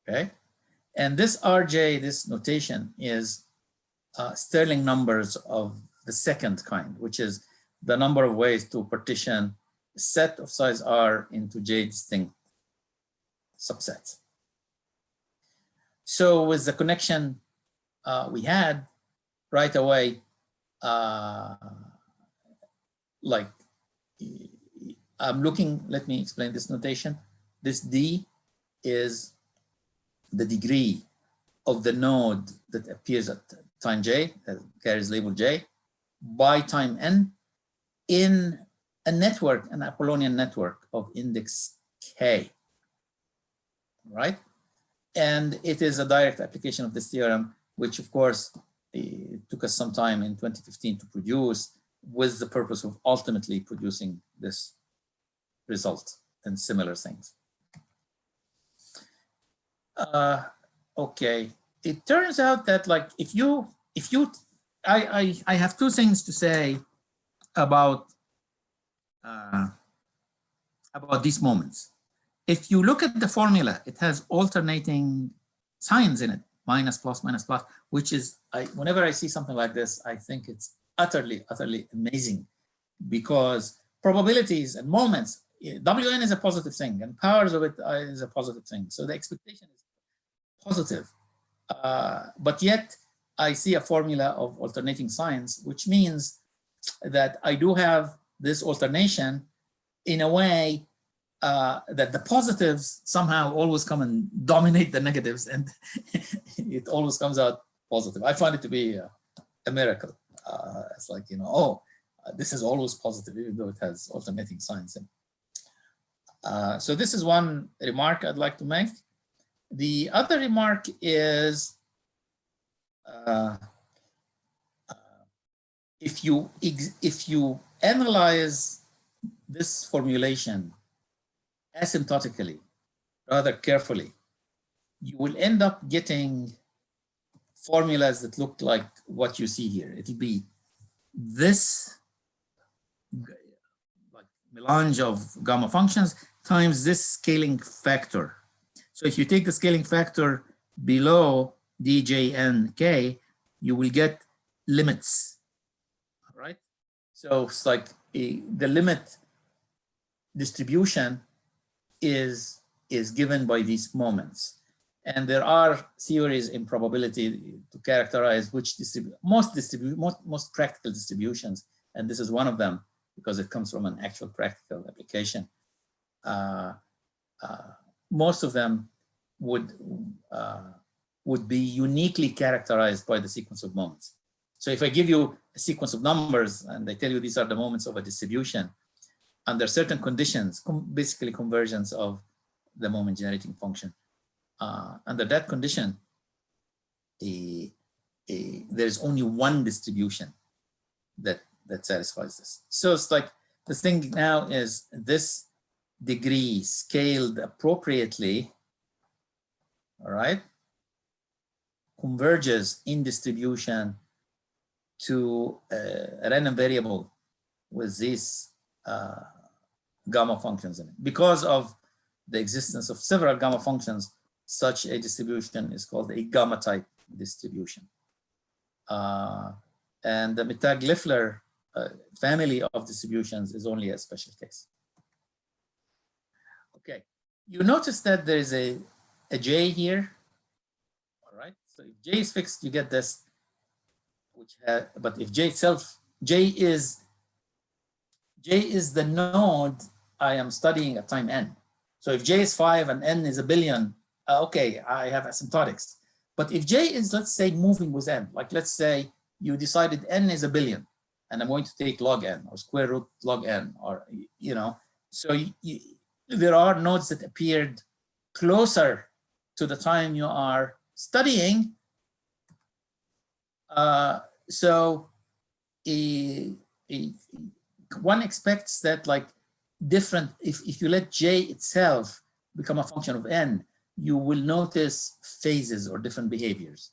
okay? And this RJ, this notation, is Stirling numbers of the second kind, which is the number of ways to partition a set of size R into J distinct subsets. So with the connection we had right away, like I'm looking, let me explain this notation. This D is the degree of the node that appears at time J, that carries label J, by time N in a network, an Apollonian network of index K, right? And it is a direct application of this theorem, which of course it took us some time in 2015 to produce, with the purpose of ultimately producing this result and similar things. Okay, it turns out that like I have two things to say about these moments. If you look at the formula, it has alternating signs in it, minus, plus, which is, whenever I see something like this, I think it's utterly amazing, because probabilities and moments, Wn is a positive thing and powers of it is a positive thing. So the expectation is positive, but yet I see a formula of alternating signs, which means that I do have this alternation in a way that the positives somehow always come and dominate the negatives, and it always comes out positive. I find it to be a miracle. It's like, you know, oh, this is always positive, even though it has alternating signs. So this is one remark I'd like to make. The other remark is, if you analyze this formulation asymptotically, rather carefully, you will end up getting formulas that look like what you see here. It'll be this like melange of gamma functions times this scaling factor. So if you take the scaling factor below djnk, you will get limits, right? So it's like the limit distribution is given by these moments. And there are theories in probability to characterize which most practical distributions, and this is one of them because it comes from an actual practical application. Most of them would be uniquely characterized by the sequence of moments. So if I give you a sequence of numbers and I tell you these are the moments of a distribution, under certain conditions, basically convergence of the moment generating function, under that condition, there's only one distribution that satisfies this. So it's like the thing now is this degree scaled appropriately, all right, converges in distribution to a random variable with these gamma functions in it. Because of the existence of several gamma functions, such a distribution is called a gamma type distribution. And the Mittag-Leffler family of distributions is only a special case. Okay, you notice that there is a J here, all right? So if J is fixed, you get this, but if J itself, J is the node I am studying at time n. So if J is 5 and n is a billion, okay, I have asymptotics. But if J is, let's say, moving with n, like let's say you decided n is a billion, and I'm going to take log n or square root log n, or, you know, so there are nodes that appeared closer to the time you are studying. So one expects that, like, different, if you let J itself become a function of n, you will notice phases or different behaviors.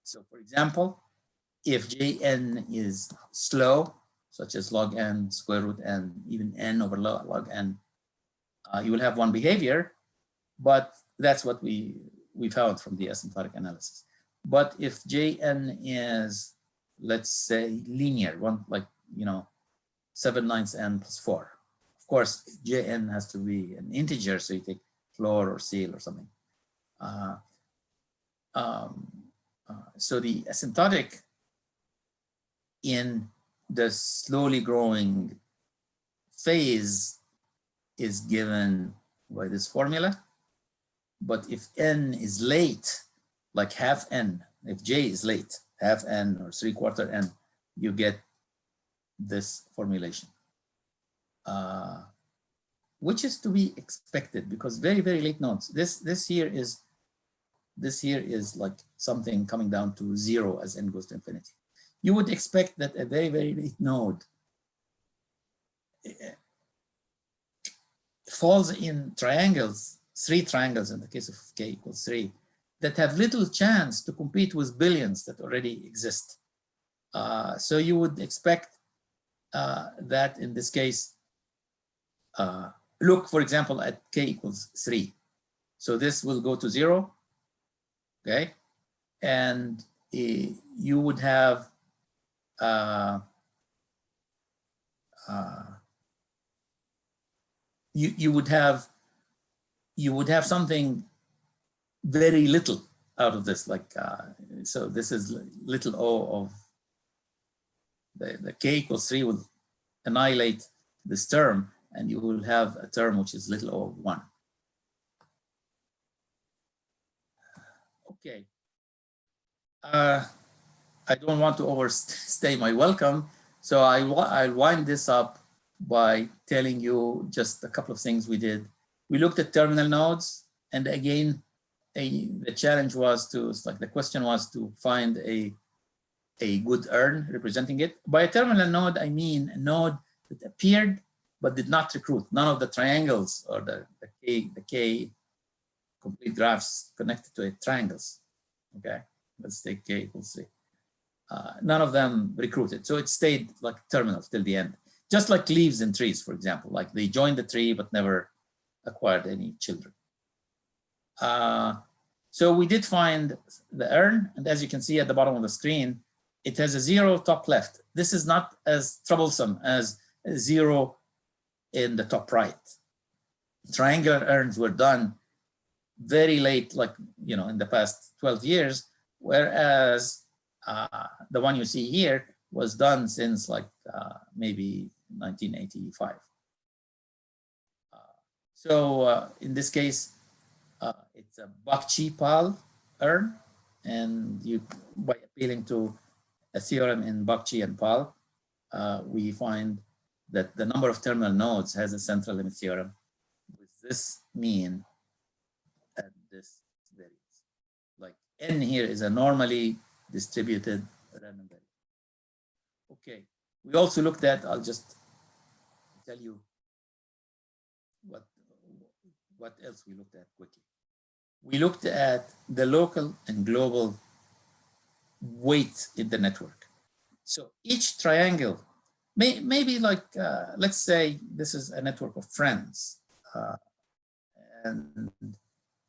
So for example, if Jn is slow, such as log n, square root n, even n over log n, you will have one behavior, but that's what we found from the asymptotic analysis. But if Jn is, let's say, linear, one like 7/9 n plus 4. Of course, Jn has to be an integer, so you take floor or ceil or something. So the asymptotic in the slowly growing phase is given by this formula. But if n is late, like half n, if j is late, half n or 3/4 n, you get this formulation, which is to be expected because very, very late nodes. This here is like something coming down to 0 as n goes to infinity. You would expect that a very, very late node falls in triangles, 3 triangles in the case of k equals 3, that have little chance to compete with billions that already exist. So you would expect that in this case, look, for example, at k equals 3. So this will go to 0, okay? And you would have you would have something very little out of this, like so this is little o of the k equals 3 will annihilate this term, and you will have a term which is little o of 1. Okay. I don't want to overstay my welcome, so I'll wind this up by telling you just a couple of things we did. We looked at terminal nodes, and again, the challenge was the question was to find a good urn representing it. By a terminal node, I mean a node that appeared but did not recruit. None of the triangles or the K complete graphs connected to it, triangles. Okay, let's take k equals 3. None of them recruited, so it stayed like terminal till the end. Just like leaves in trees, for example, like they joined the tree but never acquired any children. So we did find the urn, and as you can see at the bottom of the screen, it has a 0 top left. This is not as troublesome as a 0 in the top right. Triangular urns were done very late, like in the past 12 years, whereas the one you see here was done since like maybe 1985. So in this case, it's a Bakchi Pal urn, and by appealing to a theorem in Bakchi and Pal, we find that the number of terminal nodes has a central limit theorem with this mean and this variance. Like n here is a normally distributed random variable. Okay, we also looked at, I'll just tell you what else we looked at quickly. We looked at the local and global weight in the network. So each triangle, maybe like, let's say this is a network of friends, and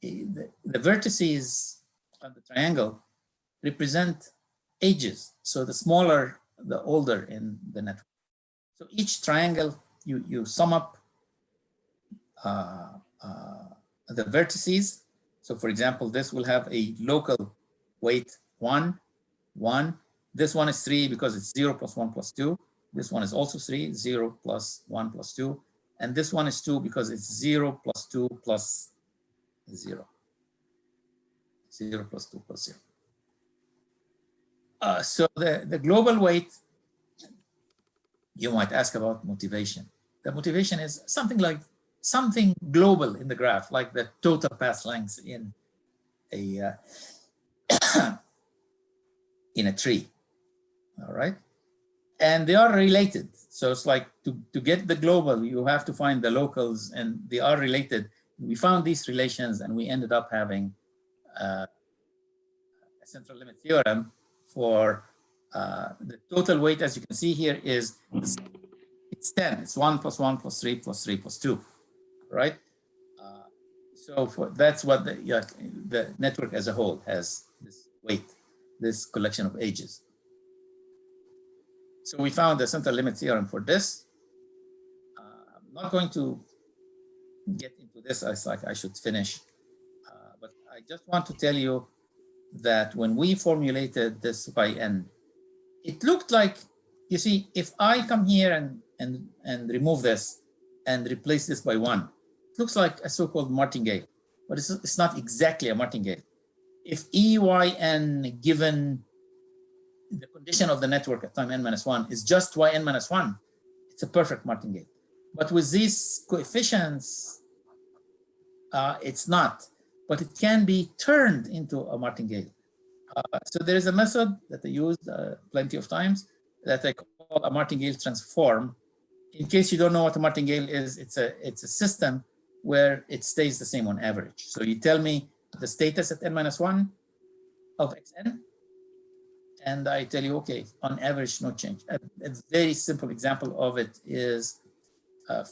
the vertices of the triangle represent ages. So the smaller, the older in the network. So each triangle, you sum up the vertices. So for example, this will have a local weight 1, 1. This one is 3 because it's 0 plus 1 plus 2. This one is also 3, 0 plus 1 plus 2. And this one is 2 because it's 0 plus 2 plus 0. 0 plus 2 plus 0. So the global weight, you might ask about motivation. The motivation is something like something global in the graph, like the total path length in a in a tree. All right, and they are related. So it's like to get the global, you have to find the locals, and they are related. We found these relations, and we ended up having a central limit theorem for the total weight. As you can see here, is it's 10. It's 1 plus 1 plus 3 plus 3 plus 2, right? So that's what the network as a whole has, this weight, this collection of ages. So we found the central limit theorem for this. I'm not going to get into this. I like I should finish, but I just want to tell you that when we formulated this yn, it looked like, you see, if I come here and remove this and replace this by 1, it looks like a so-called martingale, but it's not exactly a martingale. If EYN given the condition of the network at time n-1 is just yn-1, it's a perfect martingale. But with these coefficients, it's not, but it can be turned into a martingale. So there is a method that I used plenty of times that I call a martingale transform. In case you don't know what a martingale is, it's a system where it stays the same on average. So you tell me the status at n-1 of xn, and I tell you, okay, on average, no change. A very simple example of it is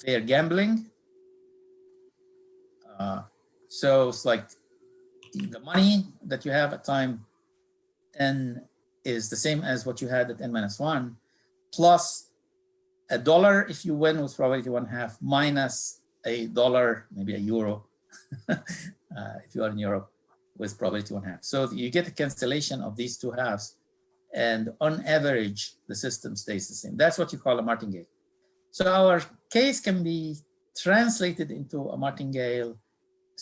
fair gambling. So it's like the money that you have at time n is the same as what you had at n-1 plus $1 if you win with probability 1/2 minus $1, maybe a euro, if you are in Europe, with probability 1/2. So you get a cancellation of these 2 halves, and on average, the system stays the same. That's what you call a martingale. So our case can be translated into a martingale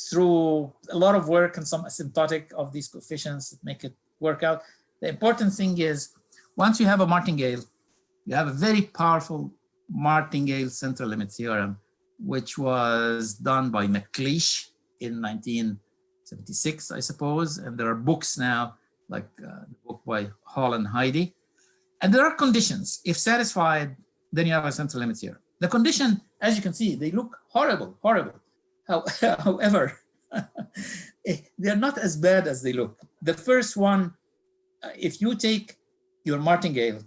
through a lot of work and some asymptotic of these coefficients that make it work out. The important thing is, once you have a martingale, you have a very powerful martingale central limit theorem, which was done by McLeish in 1976, I suppose. And there are books now, like the book by Hall and Heidi. And there are conditions. If satisfied, then you have a central limit theorem. The condition, as you can see, they look horrible, horrible. However, they are not as bad as they look. The first one, if you take your martingale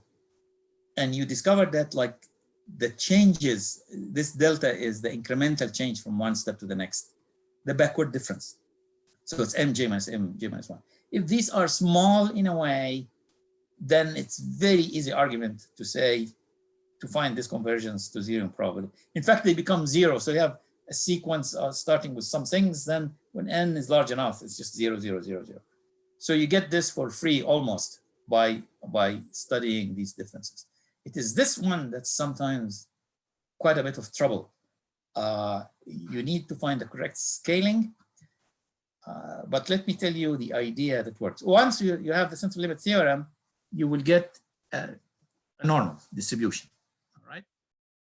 and you discover that like the changes, this delta is the incremental change from one step to the next, the backward difference. So it's mj minus mj minus 1. If these are small in a way, then it's very easy argument to say, to find this convergence to 0 probably. In fact, they become 0. So you have a sequence starting with some things, then when n is large enough, it's just 0, 0, 0, 0. So you get this for free almost by studying these differences. It is this one that's sometimes quite a bit of trouble. You need to find the correct scaling. But let me tell you the idea that works. Once you have the central limit theorem, you will get a normal distribution, all right?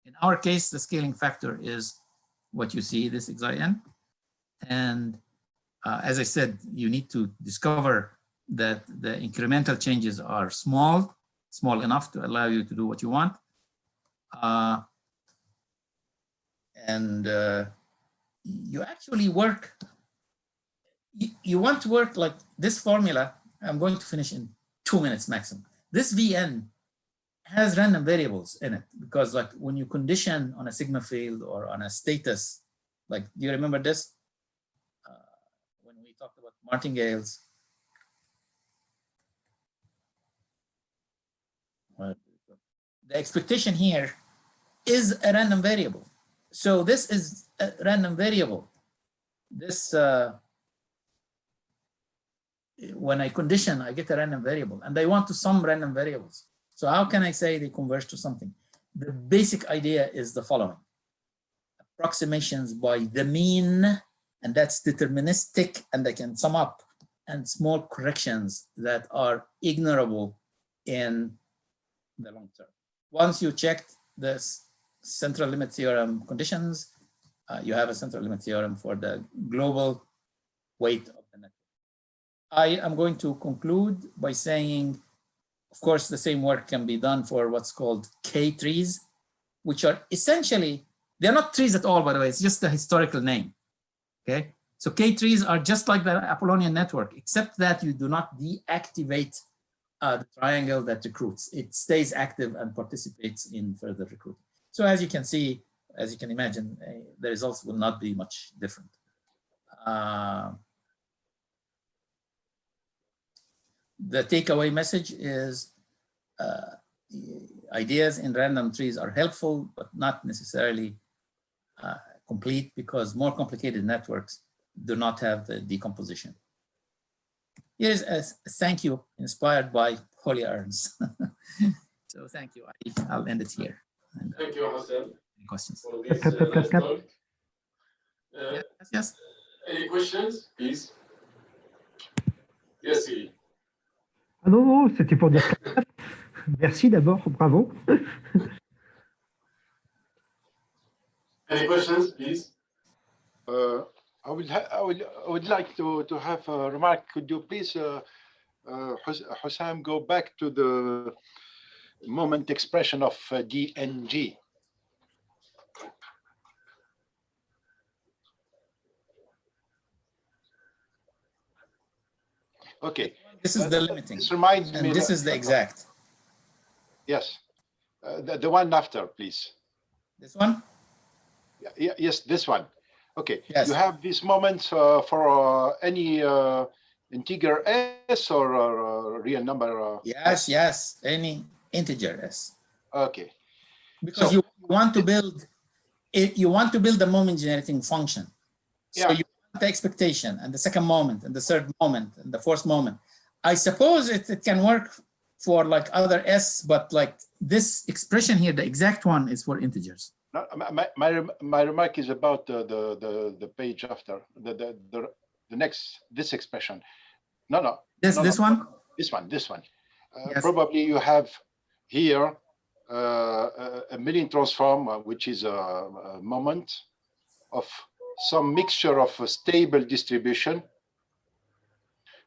In our case, the scaling factor is what you see, this xin. And as I said, you need to discover that the incremental changes are small enough to allow you to do what you want. You actually work, you want to work like this formula. I'm going to finish in 2 minutes maximum. This Vn has random variables in it because like when you condition on a sigma field or on a status, like, do you remember this? When we talked about martingales, the expectation here is a random variable. So this is a random variable. This, when I condition, I get a random variable and I want to sum random variables. So how can I say they converge to something? The basic idea is the following. Approximations by the mean, and that's deterministic, and I can sum up, and small corrections that are ignorable in the long term. Once you checked the central limit theorem conditions, you have a central limit theorem for the global weight of the network. I am going to conclude by saying, of course, the same work can be done for what's called K trees, which are essentially, they're not trees at all, by the way, it's just a historical name, okay? So K trees are just like the Apollonian network, except that you do not deactivate the triangle that recruits. It stays active and participates in further recruiting. So as you can see, as you can imagine, the results will not be much different. The takeaway message is ideas in random trees are helpful, but not necessarily complete, because more complicated networks do not have the decomposition. Here's a thank you inspired by polyurns. So thank you. I'll end it here. And, Thank you, Hosam, questions? for this nice talk. Yes. Any questions, please? Yes, Siri. Ah non, non, c'était pour dire merci d'abord, bravo. Any questions, please? I would like to have a remark. Could you please, Hosam, go back to the moment expression of DNG? Okay. This is the limiting. This reminds me. And this is the exact. Yes. The one after, please. This one? Yeah, yes, this one. Okay. Yes. You have these moments for any integer s or real number? Yes, any integer s. Okay. Because So, you want to build the moment generating function. So Yeah. you want the expectation and the second moment and the third moment and the fourth moment. I suppose it can work for like other s, but like this expression here, the exact one, is for integers. No, my remark is about the page after the next, this expression. No. This one? This one. Yes. Probably you have here a milling transform, which is a moment of some mixture of a stable distribution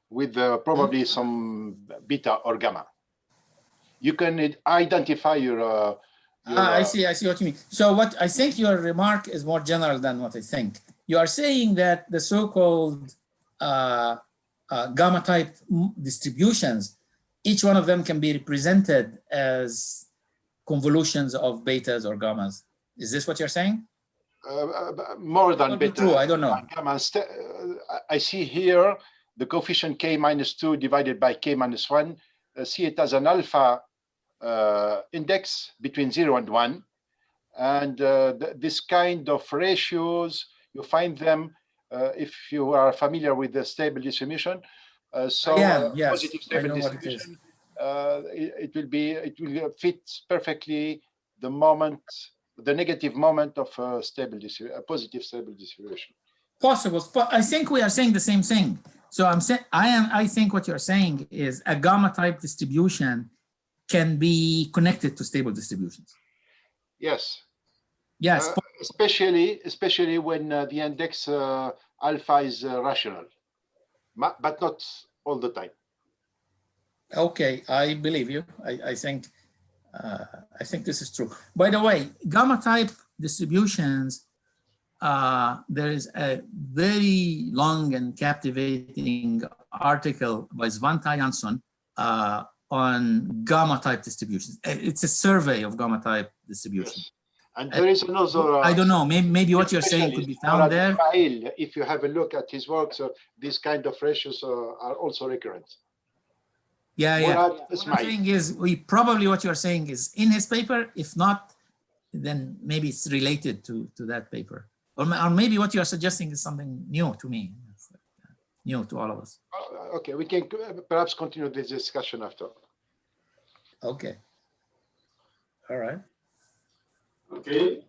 with probably some beta or gamma. You can identify your I see what you mean. So what I think your remark is more general than what I think. You are saying that the so-called gamma type distributions, each one of them can be represented as convolutions of betas or gammas. Is this what you're saying? More than beta. True, I don't know. Gamma. I see here the coefficient k minus 2 divided by k minus 1. See it as an alpha index between 0 and 1. And this kind of ratios, you find them if you are familiar with the stable distribution. Positive stable distribution, it will fit perfectly the moment, the negative moment of a positive stable distribution. Possible, but I think we are saying the same thing. So I think what you're saying is a gamma type distribution can be connected to stable distributions. Yes. Yes. Especially when the index alpha is rational, but not all the time. Okay, I believe you. I think this is true. By the way, gamma type distributions, there is a very long and captivating article by Svante Jansson on gamma type distributions. It's a survey of gamma type distributions. Yes. And there is another. I don't know. Maybe what you're saying could be found there. If you have a look at his works, these kind of ratios are also recurrent. Yeah. What I'm saying is, what you're saying is in his paper. If not, then maybe it's related to that paper. Or maybe what you're suggesting is something new to me, new to all of us. Okay, we can perhaps continue this discussion after. Okay. All right. Okay.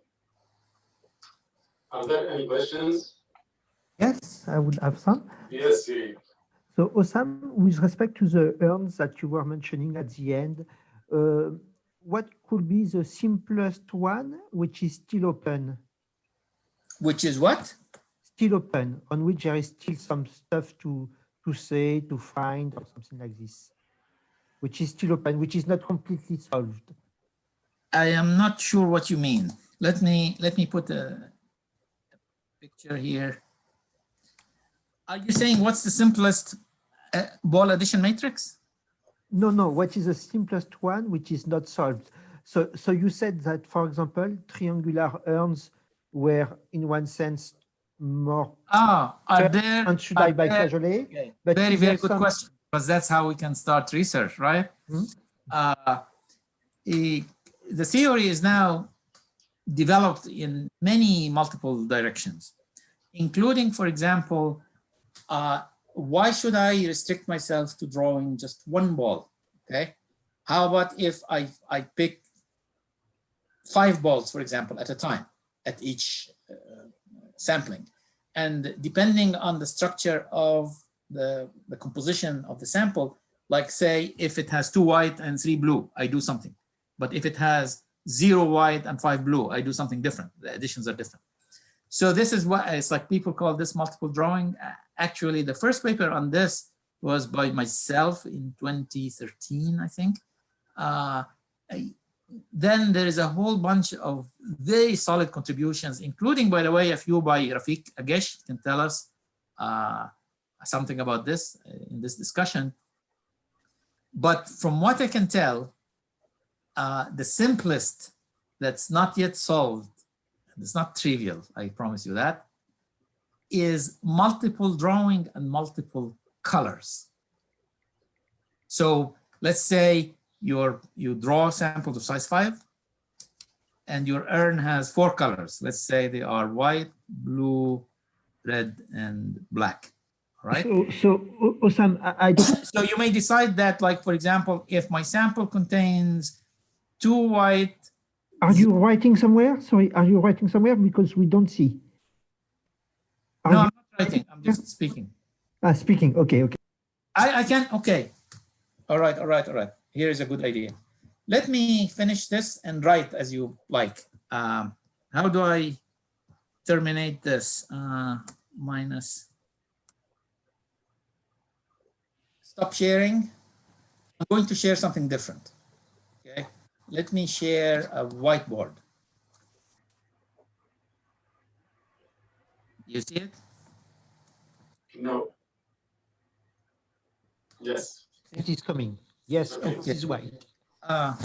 Are there any questions? Yes, I would have some. Yes, Siri. So, Hosam, with respect to the urns that you were mentioning at the end, what could be the simplest one which is still open? Which is what? Still open, on which there is still some stuff to say, to find, or something like this, which is still open, which is not completely solved. I am not sure what you mean. Let me put a picture here. Are you saying what's the simplest ball addition matrix? No. What is the simplest one which is not solved? So you said that, for example, triangular urns were, in one sense, more. Are there? And should I by Flageolet? Okay. But very good question, because that's how we can start research, right? the theory is now developed in many multiple directions, including, for example, why should I restrict myself to drawing just one ball? Okay, how about if I pick 5 balls, for example, at a time at each sampling, and depending on the structure of the composition of the sample, like say if it has 2 white and 3 blue, I do something. But if it has 0 white and 5 blue, I do something different. The additions are different. So this is what it's like people call this multiple drawing. Actually, the first paper on this was by myself in 2013, I think. Then there is a whole bunch of very solid contributions, including, by the way, a few by Rafiq Agesh can tell us something about this in this discussion. But from what I can tell, the simplest that's not yet solved, it's not trivial, I promise you that, is multiple drawing and multiple colors. So let's say you draw samples of size 5 and your urn has 4 colors. Let's say they are white, blue, red, and black. All right. So Hosam, I don't. So you may decide that, like, for example, if my sample contains 2 white. Are you writing somewhere? Sorry, are you writing somewhere? Because we don't see. No, I'm not writing. I'm just speaking. Speaking. Okay, okay. I can. Okay. All right. Here is a good idea. Let me finish this and write as you like. How do I terminate this? Minus. Stop sharing. I'm going to share something different. Okay. Let me share a whiteboard. You see it? No. Yes. It is coming. Yes, Okay. it is white. Let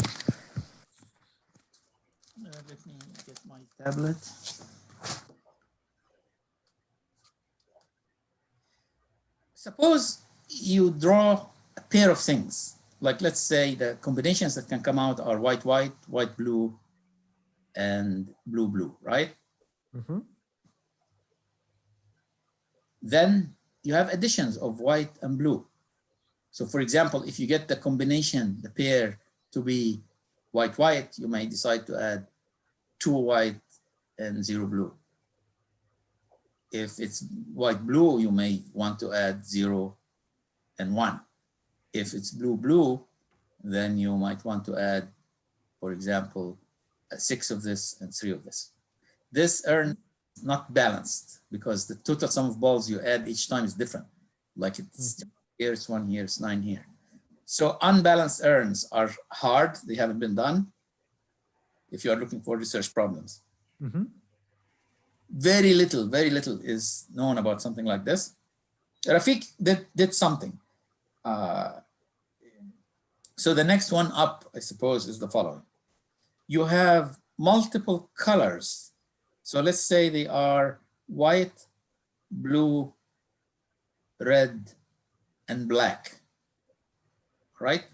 me get my tablet. Suppose you draw a pair of things, like let's say the combinations that can come out are white, white, white, blue, and blue, blue, right? Mm-hmm. Then you have additions of white and blue. So for example, if you get the combination, the pair to be white, white, you may decide to add 2 white and 0 blue. If it's white, blue, you may want to add 0 and 1. If it's blue, blue, then you might want to add, for example, 6 of this and 3 of this. This urn is not balanced because the total sum of balls you add each time is different. Like it's here, it's 1 here, it's 9 here. So unbalanced urns are hard. They haven't been done if you are looking for research problems. Mm-hmm. Very little is known about something like this. Rafiq did something. So the next one up, I suppose, is the following. You have multiple colors. So let's say they are white, blue, red, and black, right?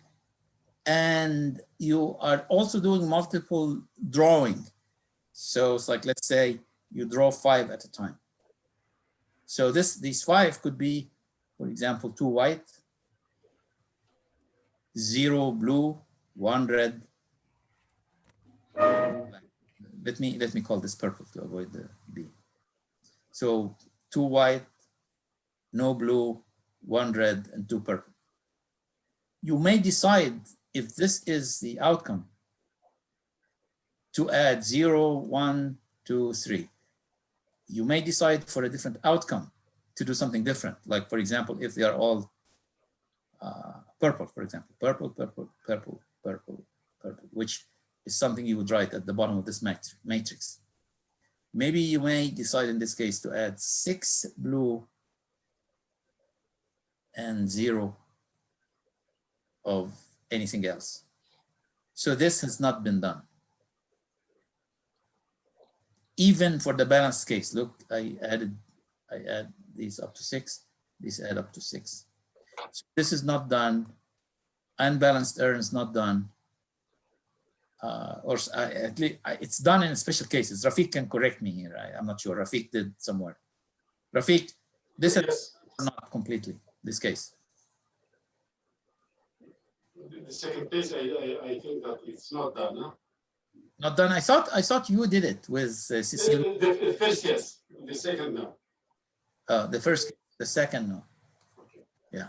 And you are also doing multiple drawing. So it's like, let's say you draw 5 at a time. So these 5 could be, for example, 2 white, 0 blue, 1 red. Let me call this purple to avoid the B. So 2 white, no blue, 1 red, and 2 purple. You may decide, if this is the outcome, to add 0, 1, 2, 3. You may decide for a different outcome to do something different. Like, for example, if they are all purple, for example, purple, purple, purple, purple, purple, which is something you would write at the bottom of this matrix. Maybe you may decide in this case to add 6 blue and 0 of anything else. So this has not been done. Even for the balanced case, look, I add these up to 6, these add up to 6. So this is not done. Unbalanced urns not done. at least it's done in special cases. Rafiq can correct me here. I'm not sure. Rafiq did somewhere. Rafiq, this is not completely this case. The second case, I think that it's not done. Huh? Not done. I thought you did it with Cecile. The first, yes. The second, no. The first, the second, no. Yeah.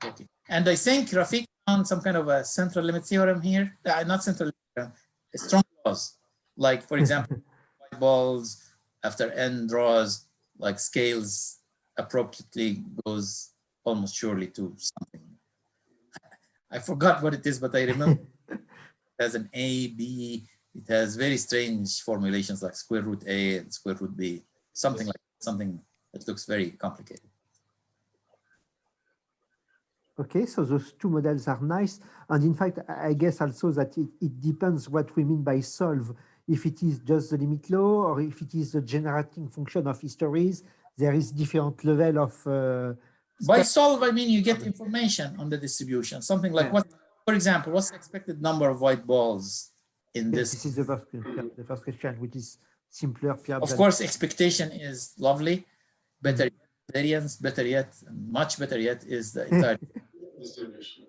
Okay. And I think Rafiq found some kind of a central limit theorem here. Not central limit theorem, strong laws. Like, for example, white balls after n draws, like scales appropriately goes almost surely to something. I forgot what it is, but I remember it has an A, B. It has very strange formulations like square root A and square root B, something like something that looks very complicated. Okay, so those two models are nice. And in fact, I guess also that it depends what we mean by solve. If it is just the limit law or if it is the generating function of histories, there is different level of... By solve, I mean you get information on the distribution. Something like what, for example, what's the expected number of white balls in this? This is the first question, which is simpler. Of course, expectation is lovely. Better variance, better yet, much better yet is the entire distribution.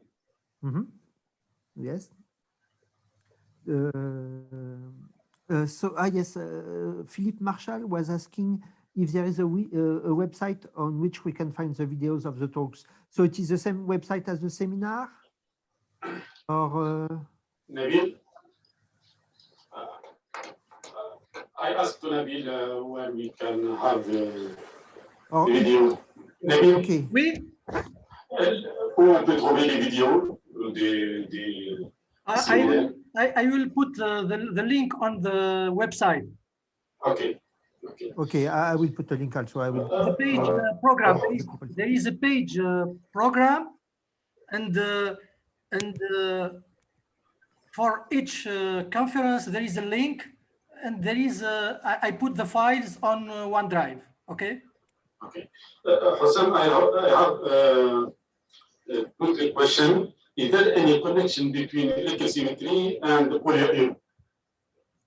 Yes. So I guess Philippe Marshall was asking if there is a website on which we can find the videos of the talks. So it is the same website as the seminar? Or Nabil? I asked to Nabil where we can have the video. Nabil? Okay. Oui. Où on peut trouver les vidéos I will put the link on the website. Okay. Okay, I will put a link also. I will. The page program. There is a page program, and for each conference there is a link, and there is I put the files on OneDrive. Okay. Okay. Hosam, I have a quick question. Is there any connection between recursive and polyhedral?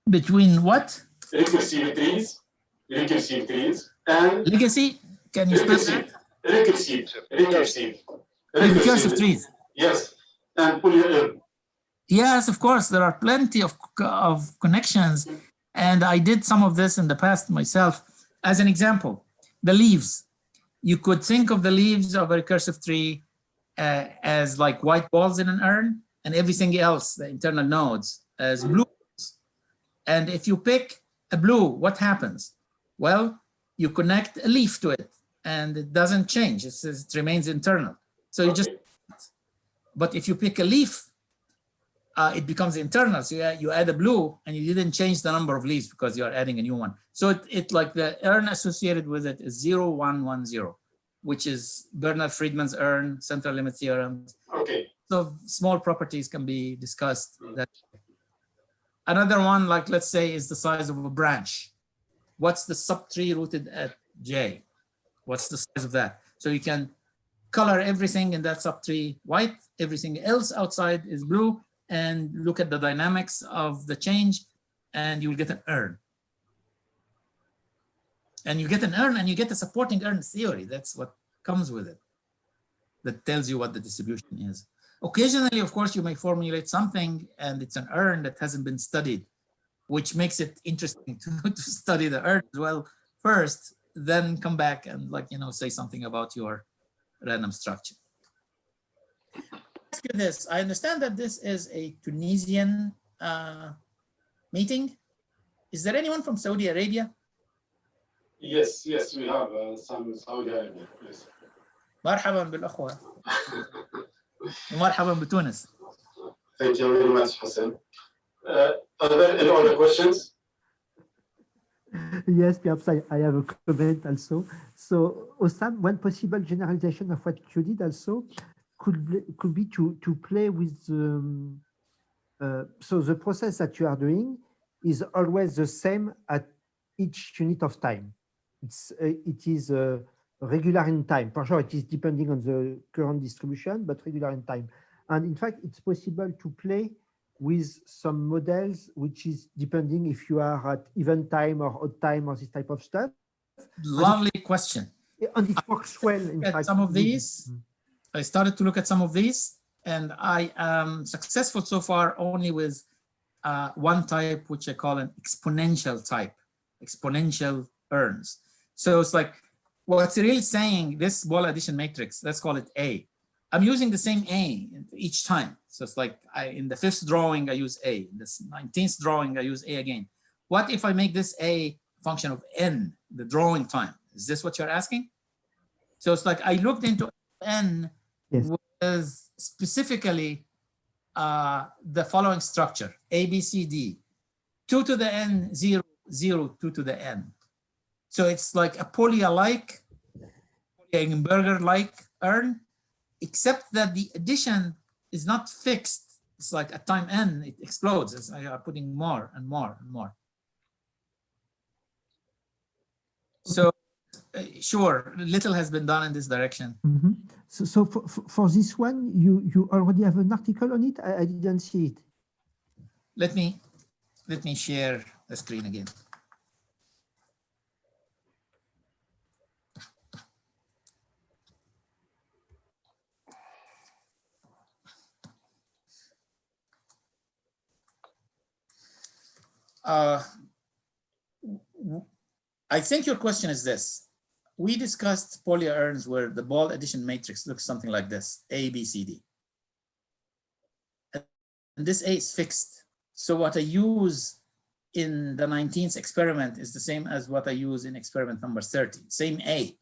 Between what? Recursive trees and legacy. Can you spell that? Recursive trees. Yes, and polyhedral. Yes, of course. There are plenty of connections, and I did some of this in the past myself. As an example, the leaves. You could think of the leaves of a recursive tree as like white balls in an urn, and everything else, the internal nodes, as blue. And if you pick a blue, what happens? Well, you connect a leaf to it, and it doesn't change. It remains internal. So you just. But if you pick a leaf, it becomes internal. So you add a blue, and you didn't change the number of leaves because you are adding a new one. So it like the urn associated with it is 0, 1, 1, 0, which is Bernard Friedman's urn, central limit theorem. Okay. So small properties can be discussed. Another one, like let's say, is the size of a branch. What's the subtree rooted at J? What's the size of that? So you can color everything in that subtree white, everything else outside is blue, and look at the dynamics of the change, and you will get an urn. And you get an urn, and you get a supporting urn theory. That's what comes with it. That tells you what the distribution is. Occasionally, of course, you may formulate something, and it's an urn that hasn't been studied, which makes it interesting to study the urn as well first, then come back and say something about your random structure. Ask you this. I understand that this is a Tunisian meeting. Is there anyone from Saudi Arabia? Yes, we have some Saudi Arabia. Yes. مرحبا بالأخوة. ومرحبا بتونس. Thank you very much, Hosam. Are there any other questions? Yes, perhaps I have a comment also. So, Hosam, one possible generalization of what you did also could be to play with so the process that you are doing is always the same at each unit of time. It is regular in time. For sure, it is depending on the current distribution, but regular in time. And in fact, it's possible to play with some models, which is depending if you are at even time or odd time or this type of stuff. Lovely question. And it works well. In At fact, some of these, I started to look at some of these, and I am successful so far only with one type, which I call an exponential type, exponential urns. So it's like, what's really saying this ball addition matrix, let's call it A. I'm using the same A each time. So it's like in the 5th drawing, I use A. In the 19th drawing, I use A again. What if I make this A function of N, the drawing time? Is this what you're asking? So it's like I looked into N with specifically the following structure, A, B, C, D, 2 to the N, 0, 0, 2 to the N. So it's like a Polya-like, Polya-Eigenberger-like urn, except that the addition is not fixed. It's like at time N, it explodes. It's like putting more and more and more. So sure, little has been done in this direction. Mm-hmm. So for this one, you already have an article on it? I didn't see it. Let me share the screen again. I think your question is this. We discussed Polya urns where the ball addition matrix looks something like this, A, B, C, D. And this A is fixed. So what I use in the 19th experiment is the same as what I use in experiment number 30, same A.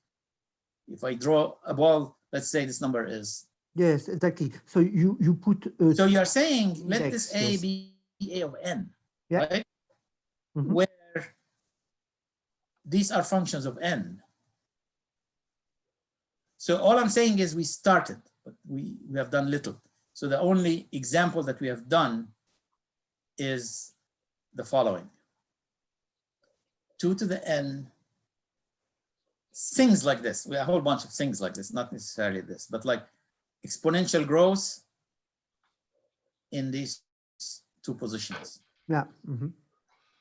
If I draw a ball, let's say this number is. Yes, exactly. So you put. So you're saying, let this A be A of N, right? Mm-hmm. Where these are functions of N. So all I'm saying is we started, but we have done little. So the only example that we have done is the following. 2 to the N, things like this. We have a whole bunch of things like this, not necessarily this, but like exponential growth in these 2 positions. Yeah. Mm-hmm.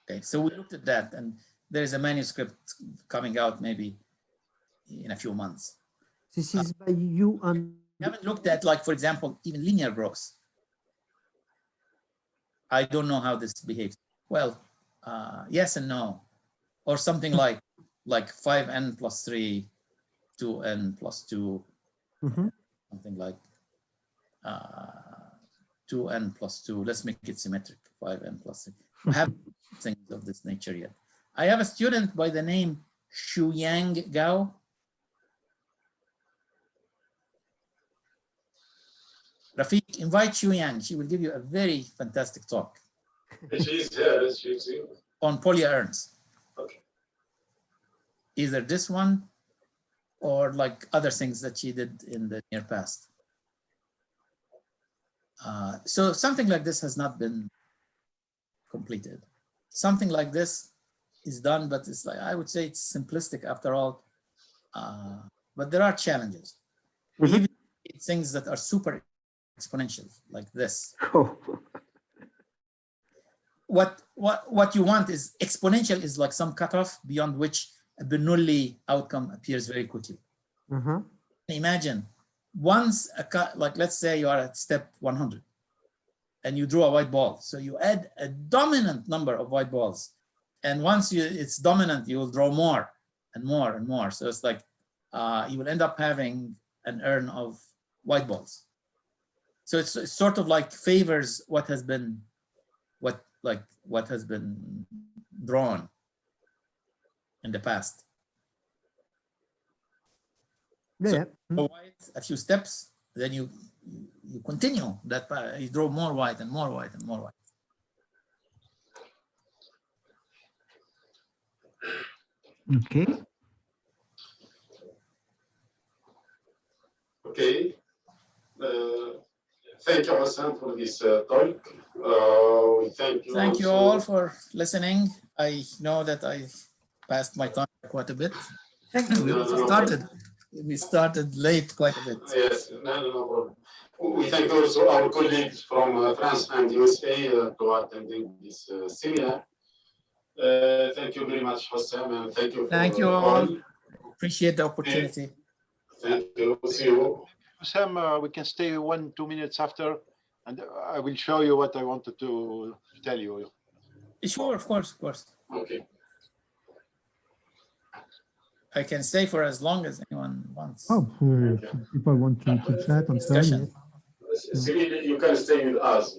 Okay, so we looked at that, and there is a manuscript coming out maybe in a few months. This is by you and. We haven't looked at, like, for example, even linear growth. I don't know how this behaves. Well, yes and no, or something like 5n plus 3, 2n plus 2, mm-hmm. something like 2n plus 2. Let's make it symmetric, 5n plus 3. I haven't things of this nature yet. I have a student by the name Shuyang Gao. Rafiq, invite Shuyang. She will give you a very fantastic talk. She's here. She's here. On Polya urns. Okay. Either this one or like other things that she did in the near past. So something like this has not been completed. Something like this is done, but it's like, I would say it's simplistic after all, but there are challenges. We even need things that are super exponential, like this. Oh. What you want is exponential is like some cutoff beyond which a Bernoulli outcome appears very quickly. Uh-huh. Imagine once like let's say you are at step 100 and you draw a white ball. So you add a dominant number of white balls. And once it's dominant, you will draw more and more and more. So it's like you will end up having an urn of white balls. So it's sort of like favors what has been drawn in the past. Yeah. So white, a few steps, then you continue that, you draw more white and more white and more white. Okay. Okay. Thank you, Hosam, for this talk. We thank you. Thank you all for listening. I know that I passed my time quite a bit. Thank you. We started late quite a bit. Yes, no problem. We thank also our colleagues from France and USA to attending this seminar. Thank you very much, Hosam, and thank you for Thank you all. Appreciate the opportunity. Thank you. See you. Sam, we can stay 1-2 minutes after, and I will show you what I wanted to tell you. Sure, of course, of course. Okay. I can stay for as long as anyone wants. Oh, people want to chat and so on. Discussion. Cyril, you can stay with us.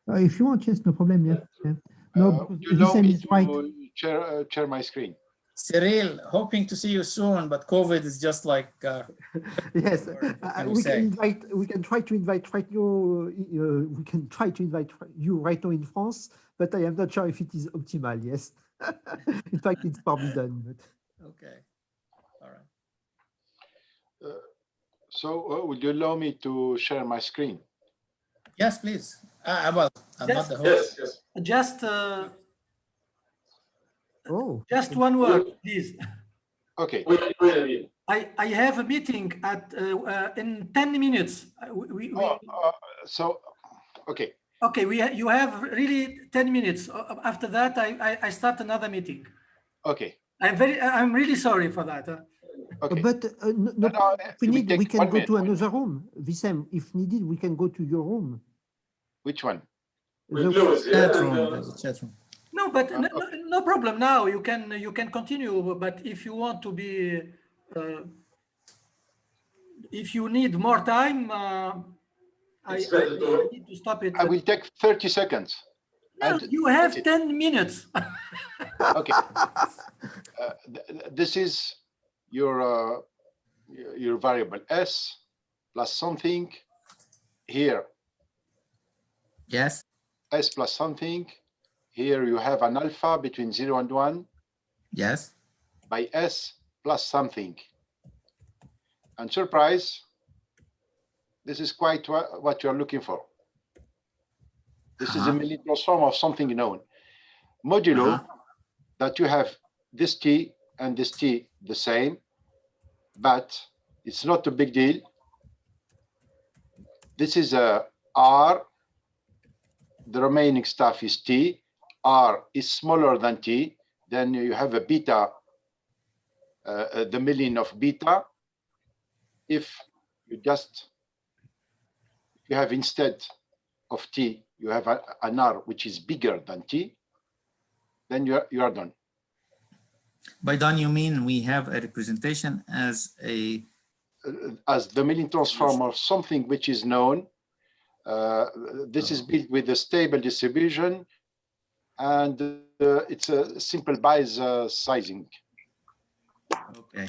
If you want, yes, no problem. Yeah. No, Would you because allow Wissam me is right. to share my screen? Cyril, hoping to see you soon, but COVID is just like. Yes, we can try to invite you right now in France, but I am not sure if it is optimal. Yes, in fact, it's probably done. But... Okay, all right. So, would you allow me to share my screen? Yes, please. Well, I'm not the Yes, host. yes. Just one word, please. Okay. I have a meeting at in 10 minutes. Okay. Okay, you have really 10 minutes. After that, I start another meeting. Okay. I'm really sorry for that. Okay. But if we need, we can go to another room. Wissam, if needed, we can go to your room. Which one? Chat room. No, but no problem. Now you can continue. But if you want to be, if you need more time, I need to stop it. I will take 30 seconds. No, you have 10 minutes. Okay. This is your variable s plus something here. Yes. S plus something. Here you have an alpha between 0 and 1. Yes. By s plus something. And surprise, this is quite what you're looking for. This is a Milli transform of something known. Modulo that you have this t and this t the same, but it's not a big deal. This is a r. The remaining stuff is t. R is smaller than t. Then you have a beta, the million of beta. If you have instead of t, you have an r which is bigger than t, then you are done. By done, you mean we have a representation as the Milling transform of something which is known. This is built with a stable distribution, and it's a simple Bayes sizing. Okay.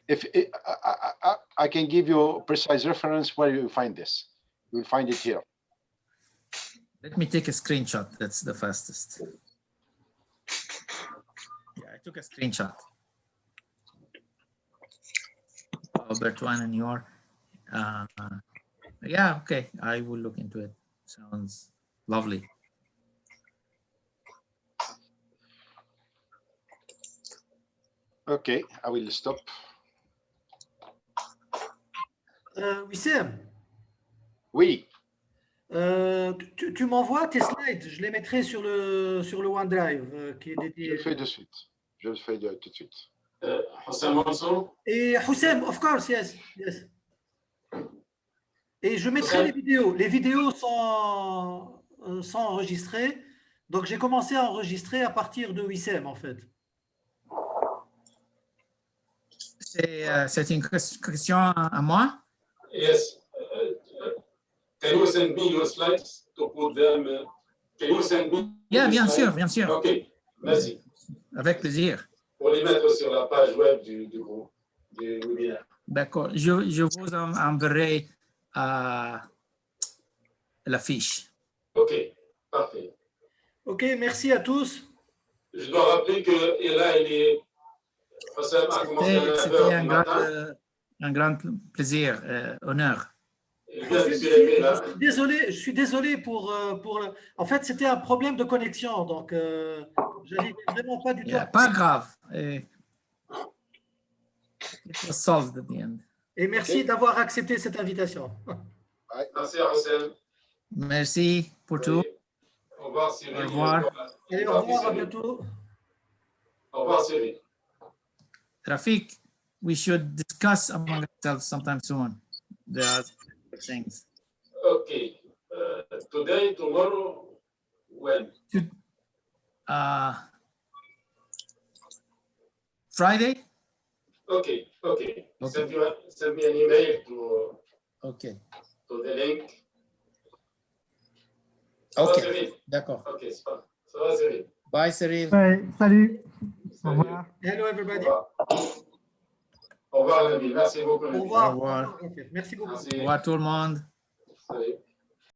If I can give you a precise reference where you find this, you will find it here. Let me take a screenshot. That's the fastest. Yeah, I took a screenshot. Albert one and your. Yeah, okay. I will look into it. Sounds lovely. Okay, I will stop. Wissam. Oui. Tu m'envoies tes slides, je les mettrai sur le OneDrive qui est dédié. Je le fais de suite. Je le fais tout de suite. Hosam also. Et Hosam, of course, yes. Et je mettrai les vidéos. Les vidéos sont enregistrées. Donc j'ai commencé à enregistrer à partir de Wissam en fait. C'est une question à moi? Yes. Can you send me your slides to put them? Can you send me? Yeah, bien sûr, bien sûr. Ok, merci. Avec plaisir. Pour les mettre sur la page web du groupe, du webinaire. D'accord. Je vous enverrai la fiche. Ok, parfait. Ok, merci à tous. Je dois rappeler que là, il est. C'était un grand plaisir, honneur. Je suis désolé pour en fait, c'était un problème de connexion, donc j'arrivais vraiment pas du tout. Pas grave. It was solved at the end. Et merci d'avoir accepté cette invitation. Merci à Hosam. Merci pour tout. Au revoir, Cyril. Au revoir. Allez, au revoir, à bientôt. Au revoir, Cyril. Rafik, we should discuss among ourselves sometime soon. There are things. Okay. Today, tomorrow, when? Friday? Okay. Okay. Send me an email to the link. Ok, d'accord. Ok, ça va, Cyril. Bye, Cyril. Ouais, salut. Au revoir. Hello, everybody. Au revoir, Nabil. Merci beaucoup. Au revoir. Au revoir. Merci beaucoup. Merci. Au revoir tout le monde. Salut.